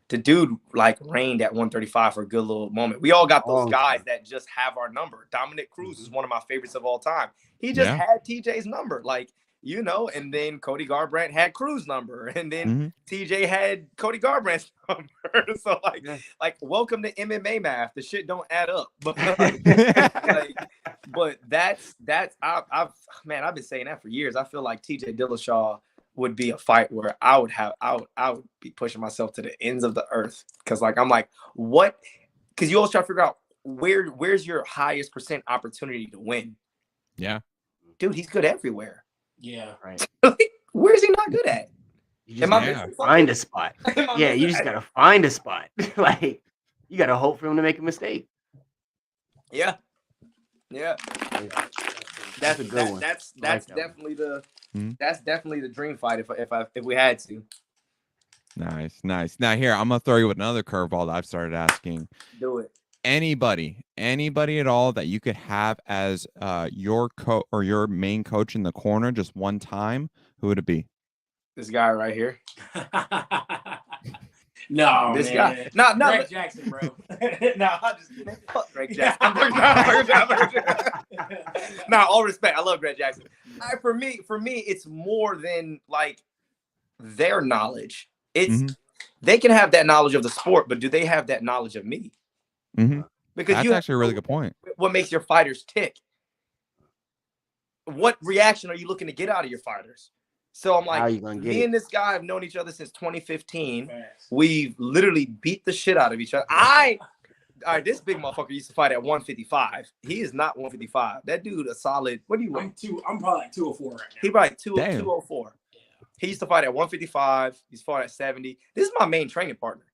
the dude like reigned at 135 for a good little moment. We all got those guys that just have our number. Dominic Cruz is one of my favorites of all time. He just had TJ's number, like, and then Cody Garbrandt had Cruz number, and then TJ had Cody Garbrandt's number. So like, welcome to MMA math. The shit don't add up. But but that's I've been saying that for years. I feel like TJ Dillashaw would be a fight where I would be pushing myself to the ends of the earth, because like, I'm like, what? Because you always try to figure out where's your highest % opportunity to win. Yeah, dude, he's good everywhere. Yeah, right. Where's he not good at? You just gotta find a spot. Yeah, you just gotta find a spot. Like, you gotta hope for him to make a mistake. Yeah. That's a good one. That's definitely the dream fight if we had to. Nice. Now here, I'm gonna throw you with another curveball that I've started asking. Do it. Anybody at all that you could have as your coach or your main coach in the corner just one time, who would it be? This guy right here. No, this man. guy. No, Greg Jackson, bro. No, I'm just kidding. Fuck Greg Jackson. No, all respect. I love Greg Jackson. For me, it's more than like their knowledge. It's they can have that knowledge of the sport, but do they have that knowledge of me? Because that's actually a really good point. What makes your fighters tick? What reaction are you looking to get out of your fighters? So I'm How are like, you gonna get me it? and this guy have known each other since 2015. We've literally beat the shit out of each other. All right, this big motherfucker used to fight at 155. He is not 155. That dude a solid. What do you weigh? I'm probably like 204 right now. He probably 204. He used to fight at 155. He's fought at 70. This is my main training partner.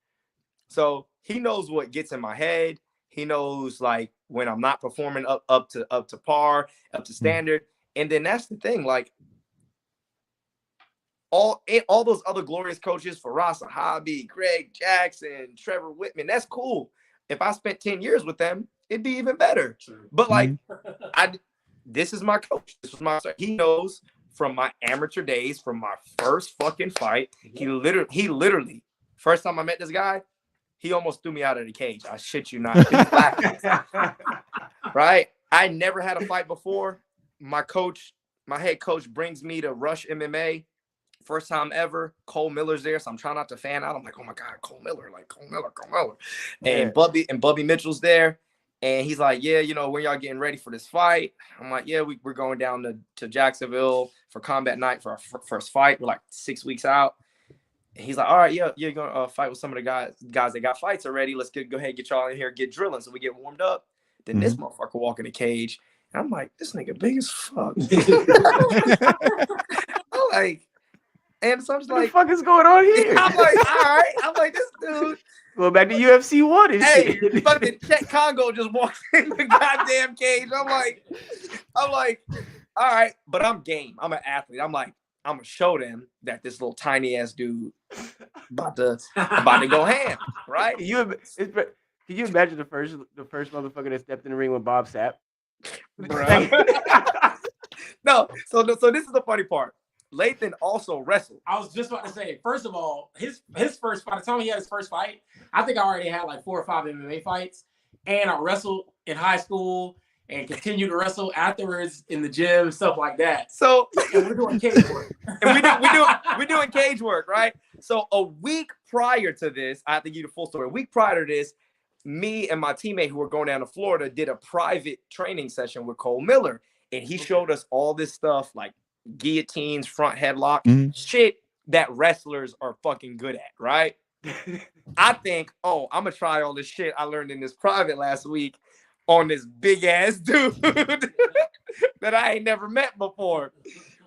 So he knows what gets in my head. He knows like when I'm not performing up to par, up to standard. And then that's the thing, like all those other glorious coaches, Faraz Sahabi, Greg Jackson, Trevor Whitman, that's cool. If I spent 10 years with them, it'd be even better. True. But like, this is my coach. This was my, he knows from my amateur days, from my first fucking fight, he literally, first time I met this guy, he almost threw me out of the cage. I shit you not. Right? I never had a fight before. My head coach brings me to Rush MMA. First time ever. Cole Miller's there, so I'm trying not to fan out. I'm like, oh my God, Cole Miller. And Bubby Mitchell's there. And he's like, yeah, when y'all getting ready for this fight? I'm like, yeah, we're going down to Jacksonville for combat night for our first fight. We're like 6 weeks out. And he's like, all right, yeah, you're going to fight with some of the guys that got fights already. Let's go ahead, get y'all in here, get drilling. So we get warmed up. Then this motherfucker walk in the cage. And I'm like, this nigga big as fuck. I'm like, and so I'm just like, what the fuck is going on here? I'm like, all right. I'm like, this dude. Going back to UFC 1 and shit. Hey, fucking Czech Congo just walked in the goddamn cage. I'm like, all right, but I'm game. I'm an athlete. I'm like, I'm gonna show them that this little tiny ass dude about to go ham, right? Can you imagine the first motherfucker that stepped in the ring with Bob Sapp? No, so this is the funny part. Lathan also wrestled. I was just about to say, first of all, his first fight, by the time he had his first fight, I think I already had like 4 or 5 MMA fights. And I wrestled in high school and continued to wrestle afterwards in the gym, stuff like that. So and we're doing cage work. And we're doing cage work, right? So a week prior to this, I have to give you the full story. A week prior to this, me and my teammate who were going down to Florida did a private training session with Cole Miller. And he showed us all this stuff like guillotines, front headlock, shit that wrestlers are fucking good at, right? I think, I'm gonna try all this shit I learned in this private last week on this big ass dude that I ain't never met before.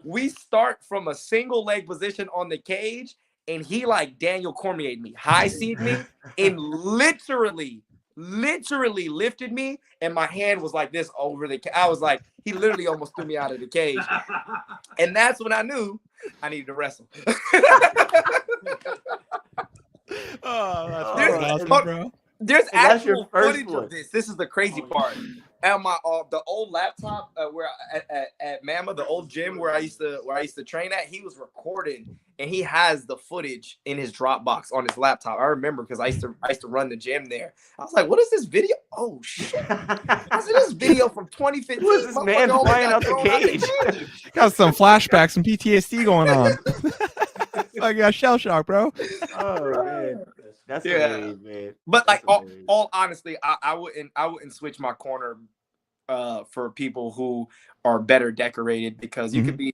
We start from a single leg position on the cage, and he like Daniel Cormier'd me, high seed me, and literally lifted me, and my hand was like this over the I was like, he literally almost threw me out of the cage. And that's when I knew I needed to wrestle. That's awesome, bro. There's actual footage of this. This is the crazy part. At my the old laptop where at Mama, the old gym where I used to train at, he was recording, and he has the footage in his Dropbox on his laptop. I remember because I used to run the gym there. I was like, "What is this video? Oh shit! I said this video from 2015. Who is this man flying out the cage? Got some flashbacks, some PTSD going on. I got shell shock, bro. Oh man. That's hilarious, man. But like all honestly, I wouldn't switch my corner for people who are better decorated, because you could be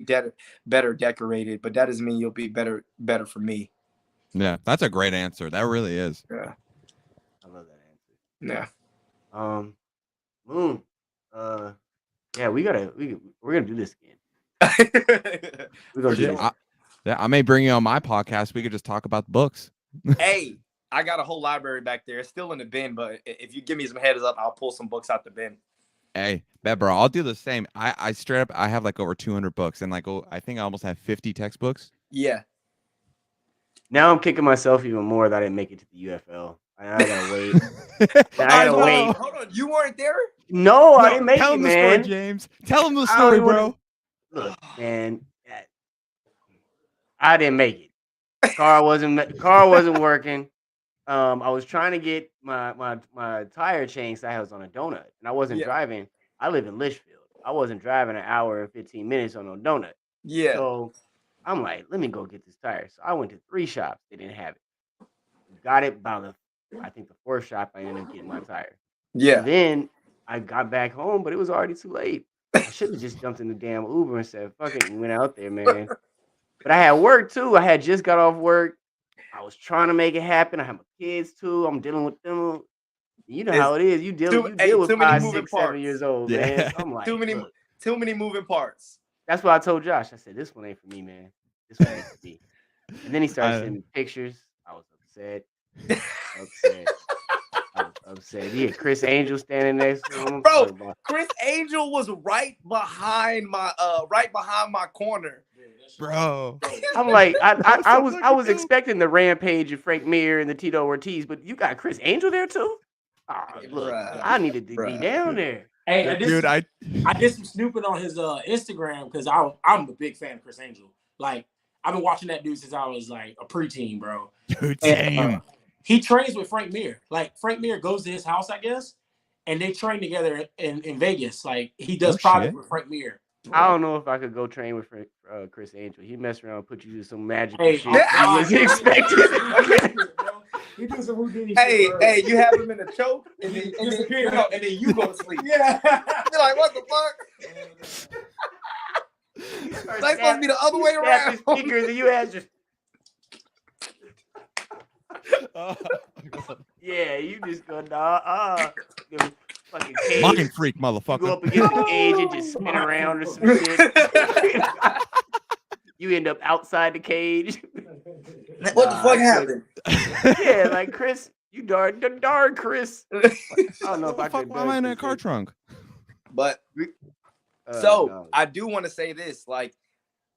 better decorated, but that doesn't mean you'll be better for me. Yeah, that's a great answer. That really is. Yeah. I love that answer. Yeah. Moon. Yeah, we're gonna do this again. We're gonna do this. I may bring you on my podcast. We could just talk about the books. Hey, I got a whole library back there. It's still in the bin, but if you give me some heads up, I'll pull some books out the bin. Hey, bet, bro, I'll do the same. I straight up, I have like over 200 books, and like, I think I almost have 50 textbooks. Yeah. Now I'm kicking myself even more that I didn't make it to the UFL. I gotta wait. I gotta wait. Hold on, you weren't there? No, I didn't make it, man. Tell him the story, James. Tell him the story, bro. Look, man, I didn't make it. Car wasn't working. I was trying to get my tire changed. So I was on a donut, and I wasn't driving. I live in Litchfield. I wasn't driving an hour and 15 minutes on a donut. Yeah. So I'm like, let me go get this tire. So I went to 3 shops. They didn't have it. Got it by the 4th shop. I ended up getting my tire. Yeah. And then I got back home, but it was already too late. I should have just jumped in the damn Uber and said, fuck it, and went out there, man. But I had work too. I had just got off work. I was trying to make it happen. I have my kids too. I'm dealing with them. You know how it is. You deal with too many 5, moving 6, 7 parts. years old, Yeah. man. So I'm like, Too many moving parts. That's what I told Josh. I said, this one ain't for me, man. This one ain't for me. And then he started sending me pictures. I was upset. I was upset. He had Chris Angel standing next to him. Bro, Chris Angel was right behind my corner. Bro. I'm like, I was expecting the Rampage and Frank Mir and the Tito Ortiz, but you got Chris Angel there too? Oh, look, I needed to be down there. Hey, Dude, I did some snooping on his Instagram because I'm a big fan of Chris Angel. Like, I've been watching that dude since I was like a preteen, bro. Dude, same. He trains with Frank Mir. Like, Frank Mir goes to his house, I guess, and they train together in Vegas. Like, he does private with Frank Mir. I don't know if I could go train with Chris Angel. He messed around and put you through some magical shit. He was expected. He do some Houdini shit. Hey, you have him in a choke, and then you go to sleep. Yeah. You're like, what the fuck? That's supposed to be the other way around. His fingers and you had just. Yeah, you just go fucking cage. Mind freak, motherfucker. You go up against the cage and just spin around or some shit. You end up outside the cage. What the fuck happened? Yeah, like Chris, you darn Chris. I don't know if I could. Why am I in a car trunk? But no. I do want to say this. Like,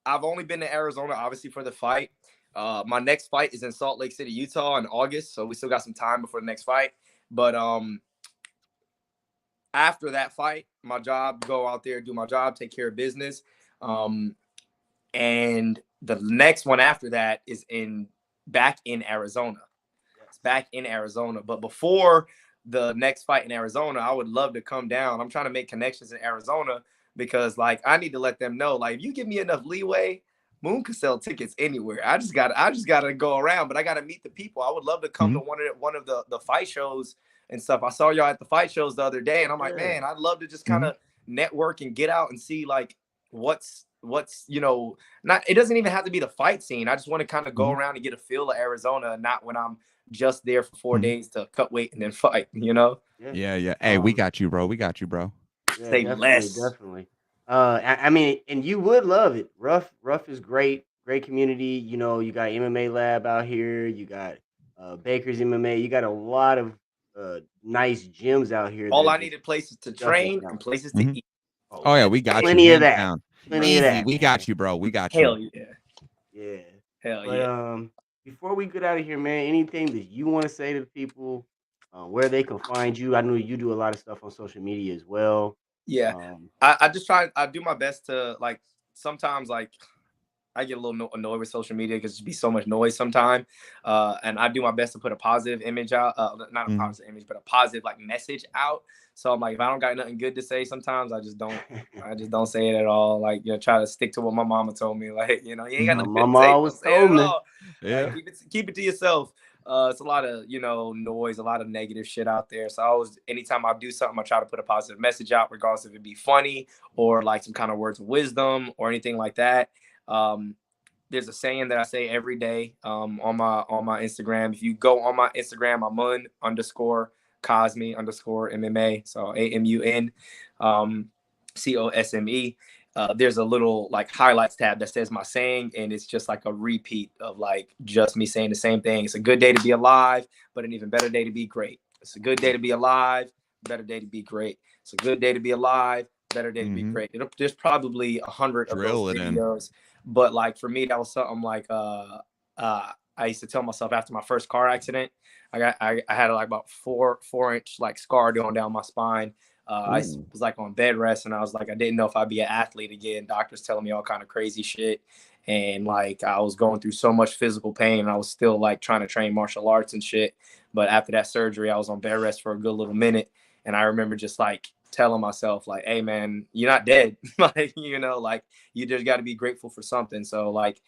I've only been to Arizona, obviously, for the fight. My next fight is in Salt Lake City, Utah, in August, so we still got some time before the next fight. But after that fight, my job, go out there, do my job, take care of business. And the next one after that is back in Arizona. It's back in Arizona. But before the next fight in Arizona, I would love to come down. I'm trying to make connections in Arizona because, like, I need to let them know, like, if you give me enough leeway, Moon can sell tickets anywhere. I just gotta go around, but I gotta meet the people. I would love to come to one of the fight shows and stuff. I saw y'all at the fight shows the other day, and I'm like, man, I'd love to just kind of network and get out and see like what's not. It doesn't even have to be the fight scene. I just want to kind of go around and get a feel of Arizona, not when I'm just there for 4 days to cut weight and then fight. Yeah. Hey, we got you, bro. Yeah, Say less. Definitely. I mean, and you would love it. Rough is great community. You got MMA Lab out here. You got Baker's MMA. You got a lot of nice gyms out here. All I needed places to train and places to eat. Oh yeah, we got plenty you. Of that. Plenty of that. We got you, bro. We got you. Hell yeah. Yeah. Hell yeah. Before we get out of here, man, anything that you want to say to the people, where they can find you? I know you do a lot of stuff on social media as well. Yeah. I just try. I do my best to, like, sometimes, like, I get a little annoyed with social media because there's be so much noise sometimes. And I do my best to put a positive image out, not a positive image, but a positive, like, message out. So I'm like, if I don't got nothing good to say, sometimes I just don't say it at all. Like, try to stick to what my mama told me. Like, you ain't got nothing good to say. Mama always told me. Yeah. Like, keep it to yourself. It's a lot of, noise, a lot of negative shit out there. So anytime I do something, I try to put a positive message out, regardless if it be funny or like some kind of words of wisdom or anything like that. There's a saying that I say every day on my Instagram. If you go on my Instagram, Amun _Cosme _MMA. So AMUN COSME. There's a little like highlights tab that says my saying, and it's just like a repeat of like just me saying the same thing. It's a good day to be alive, but an even better day to be great. It's a good day to be alive, better day to be great. It's a good day to be alive, better day to be great. There's probably 100 of those videos, but like for me, that was something like I used to tell myself after my first car accident. I had like about 4-inch like scar going down my spine. I was like on bed rest, and I was like, I didn't know if I'd be an athlete again. Doctors telling me all kind of crazy shit. And like, I was going through so much physical pain, and I was still like trying to train martial arts and shit. But after that surgery, I was on bed rest for a good little minute. And I remember just like telling myself like, hey man, you're not dead. Like, like you just got to be grateful for something. So like,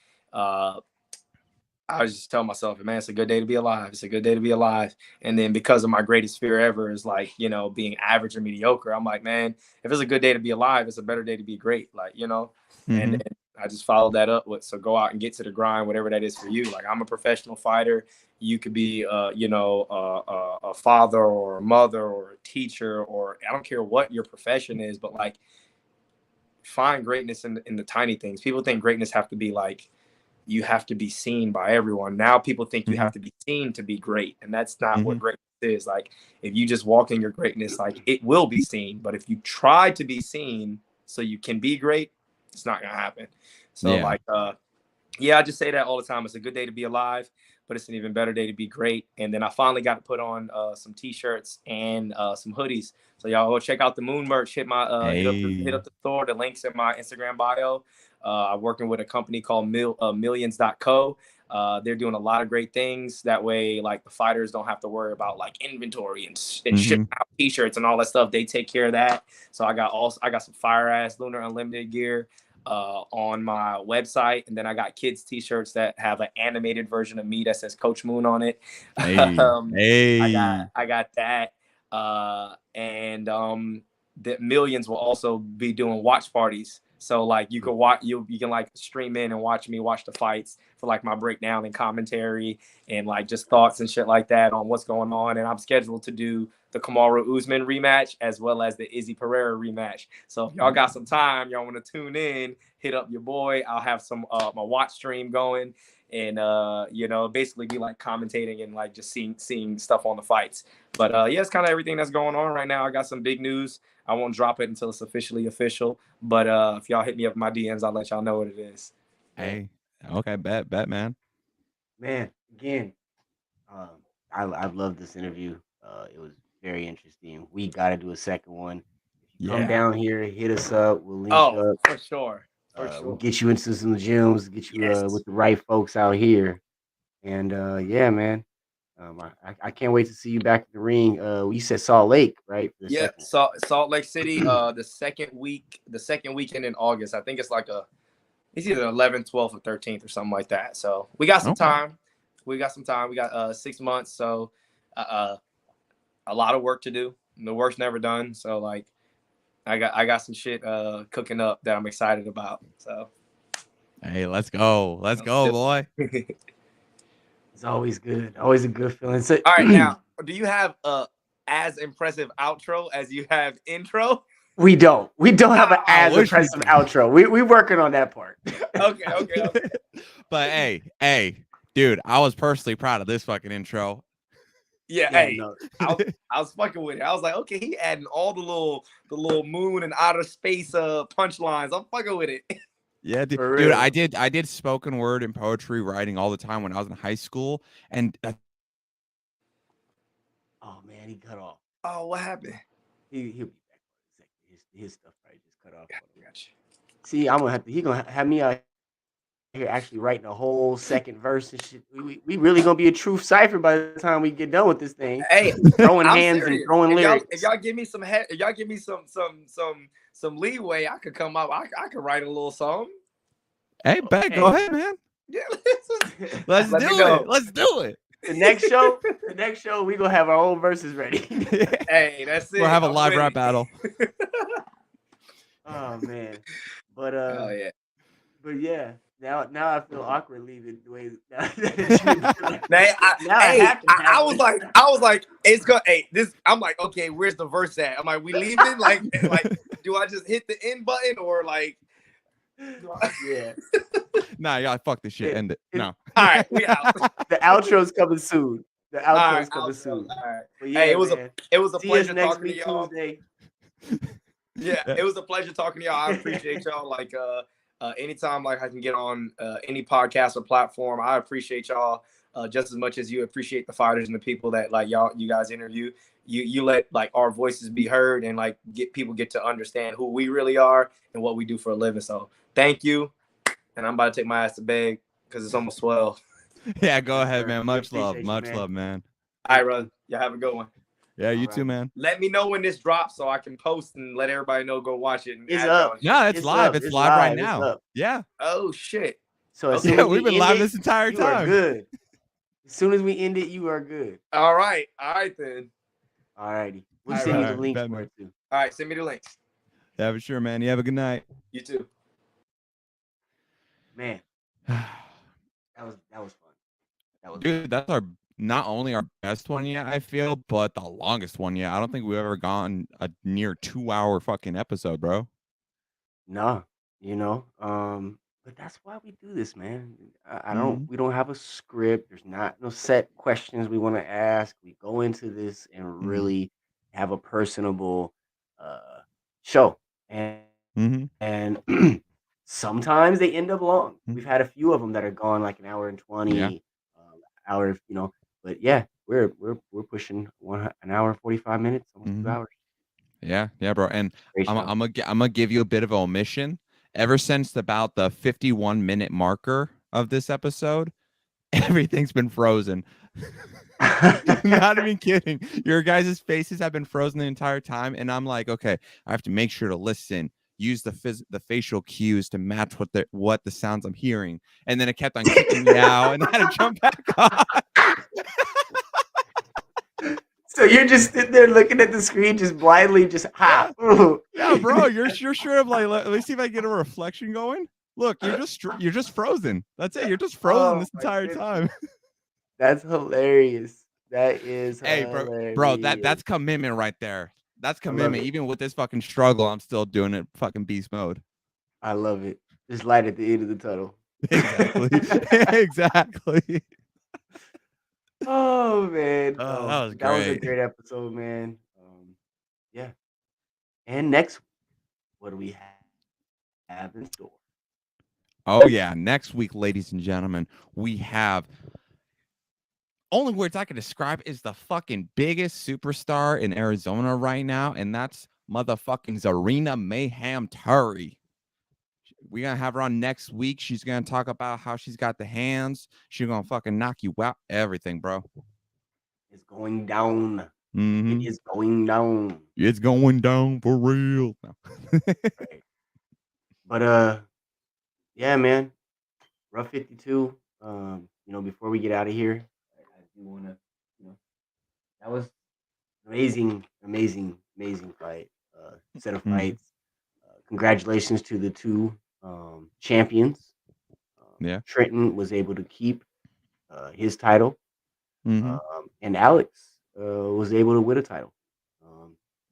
I was just telling myself, man, it's a good day to be alive. It's a good day to be alive. And then because of my greatest fear ever is like, being average or mediocre, I'm like, man, if it's a good day to be alive, it's a better day to be great. Like, and then I just followed that up with, so go out and get to the grind, whatever that is for you. Like, I'm a professional fighter. You could be, a father or a mother or a teacher, or I don't care what your profession is, but like, find greatness in the tiny things. People think greatness have to be like, you have to be seen by everyone. Now people think you have to be seen to be great, and that's not what greatness is. Like, if you just walk in your greatness, like, it will be seen. But if you try to be seen so you can be great, it's not gonna happen. So I just say that all the time. It's a good day to be alive, but it's an even better day to be great. And then I finally got to put on some t-shirts and some hoodies. So y'all go check out the Moon merch. Hit my hit up the store. The link's in my Instagram bio. I'm working with a company called millions.co. They're doing a lot of great things. That way, like, the fighters don't have to worry about like inventory and shipping out t-shirts and all that stuff. They take care of that. So I got some fire ass Lunar Unlimited gear on my website, and then I got kids t-shirts that have an animated version of me that says Coach Moon on it. I got that, and the Millions will also be doing watch parties. So like, you can watch, you can like stream in and watch me watch the fights for like my breakdown and commentary and like just thoughts and shit like that on what's going on. And I'm scheduled to do the Kamaru Usman rematch as well as the Izzy Pereira rematch. So if y'all got some time, y'all want to tune in, hit up your boy. I'll have some my watch stream going, and basically be like commentating and like just seeing stuff on the fights. But it's kind of everything that's going on right now. I got some big news. I won't drop it until it's officially official. But if y'all hit me up in my DMs, I'll let y'all know what it is. Hey, okay, bet, man. Man, again, I love this interview. It was very interesting. We got to do a second one. If you come down here, hit us up. We'll link up. For sure. We'll get you into some gyms, get you with the right folks out here. And man. I can't wait to see you back in the ring. You said Salt Lake, right? Salt Lake City. The second weekend in August. I think it's like it's either 11th, 12th, or 13th or something like that. So we got some time. We got 6 months. So a lot of work to do. The work's never done. So like, I got some shit cooking up that I'm excited about. So hey, let's go, boy. It's always good. Always a good feeling. So, all right, now, do you have as impressive outro as you have intro? We don't have an as impressive outro. We working on that part. Okay. But hey, dude, I was personally proud of this fucking intro. I was fucking with it. I was like, okay, he adding all the little moon and outer space punchlines. I'm fucking with it. Yeah, dude, I did spoken word and poetry writing all the time when I was in high school, and oh man, he cut off. Oh, what happened? He'll be back for a second. His stuff right just cut off. Gotcha. See, he gonna have me out here actually writing a whole second verse and shit. We really gonna be a true cipher by the time we get done with this thing. Hey, throwing hands and throwing lyrics. If y'all give me some leeway, I could come up. I could write a little song. Hey, go ahead, man. Yeah, let's do it. The next show, we gonna have our own verses ready. Hey, that's it. We'll have a live rap battle. Oh man, but yeah. But yeah, now I feel awkward leaving the way. I was like, it's gonna. Hey, this. I'm like, okay, where's the verse at? I'm like, we leaving? Like, do I just hit the end button or like? Yeah. Nah, y'all fuck this shit. End it. No. All right, we out. The outro's coming soon. Coming soon. All right. Yeah, hey, it was a pleasure talking to y'all. Tuesday. Yeah, it was a pleasure talking to y'all. I appreciate y'all. Like anytime like I can get on any podcast or platform, I appreciate y'all just as much as you appreciate the fighters and the people that like you guys interview. You let like our voices be heard and like people get to understand who we really are and what we do for a living. So thank you. And I'm about to take my ass to bed because it's almost 12. Yeah, go ahead, man. Much love, man. All right, brother. Y'all have a good one. Yeah, you too, man. Let me know when this drops so I can post and let everybody know. Go watch it. It's up. Yeah, it's live. It's live right now. Yeah. Oh shit. So we've been live this entire time. You are good. As soon as we end it, you are good. All right then. All righty. We'll send you the link for it too. All right, send me the links. Yeah, for sure, man. You have a good night. You too. Man, that was fun. That was Dude, that's our not only our best one yet, I feel, but the longest one yet. I don't think we've ever gone a near 2-hour fucking episode, bro. Nah, but that's why we do this, man. I don't. We don't have a script. There's no set questions we want to ask. We go into this and really have a personable show, and sometimes they end up long. We've had a few of them that are gone like an hour and 20, hour, But yeah, we're pushing an hour and 45 minutes, almost 2 hours. Yeah, bro. And I'm gonna give you a bit of an omission. Ever since about the 51-minute marker of this episode, everything's been frozen. Not even kidding. Your guys' faces have been frozen the entire time, and I'm like, okay, I have to make sure to listen, use the facial cues to match what the sounds I'm hearing, and then it kept on kicking me out, and I had to jump back on. So you're just sitting there looking at the screen, just blindly, just ha. Yeah, bro. You're sure of like. Let me see if I can get a reflection going. Look, you're just frozen. That's it. You're just frozen this entire time. That's hilarious. That is. Hey, bro. That's commitment right there. That's commitment. Even with this fucking struggle, I'm still doing it. Fucking beast mode. I love it. Just light at the end of the tunnel. Exactly. Exactly. Oh man, that was great. That was a great episode, man. Yeah. And next, what do we have in store? Oh yeah, next week, ladies and gentlemen, we have. Only words I can describe is the fucking biggest superstar in Arizona right now, and that's motherfucking Zarina Mayhem Turi. We're going to have her on next week. She's going to talk about how she's got the hands. She's going to fucking knock you out. Everything, bro. It's going down. It is going down. It's going down for real. No. Right. But, yeah, man. Rough 52. Before we get out of here, I do want to, that was amazing fight. Set of fights. Congratulations to the two champions. Trenton was able to keep his title, and Alex was able to win a title.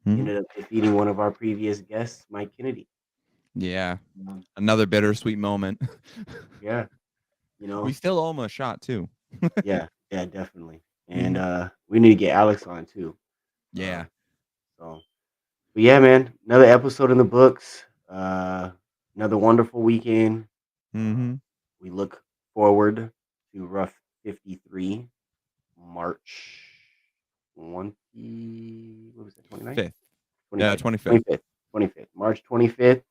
He ended up defeating one of our previous guests, Mike Kennedy. Yeah, another bittersweet moment. Yeah, we still owe him a shot too. yeah, definitely. And we need to get Alex on too. Yeah. But yeah, man, another episode in the books. Another wonderful weekend. We look forward to Rough 53, March 20. What was that? 29th? 25th. Yeah, 25th. 25th. March 25th.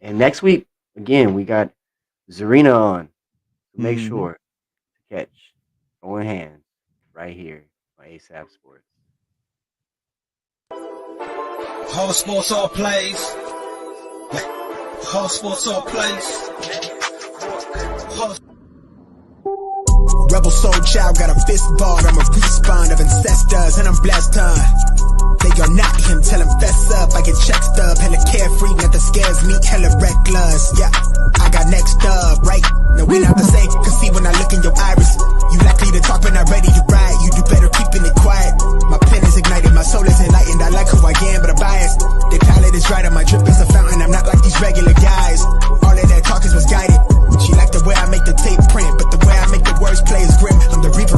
And next week, again, we got Zarina on. So make sure to catch Throwing Hands right here on ASAP Sports. Whole sports, all plays. Whole sports, all plays. Rebel soul child got a fist ball. I'm a respawn of ancestors, and I'm blessed, They are not him, tell him fess up. I get checked up, hella carefree, nothing scares me, hella reckless. Yeah, I got next up, right? No, we not the same, cause see when I look in your iris, you likely to talk but not ready to ride. You do better keeping it quiet. My pen is ignited, my soul is enlightened. I like who I am, but I'm biased. The palette is right, and my drip is a fountain. I'm not like these regular guys. All of that talk is misguided. She like the way I make the tape print, but the way I make the words play is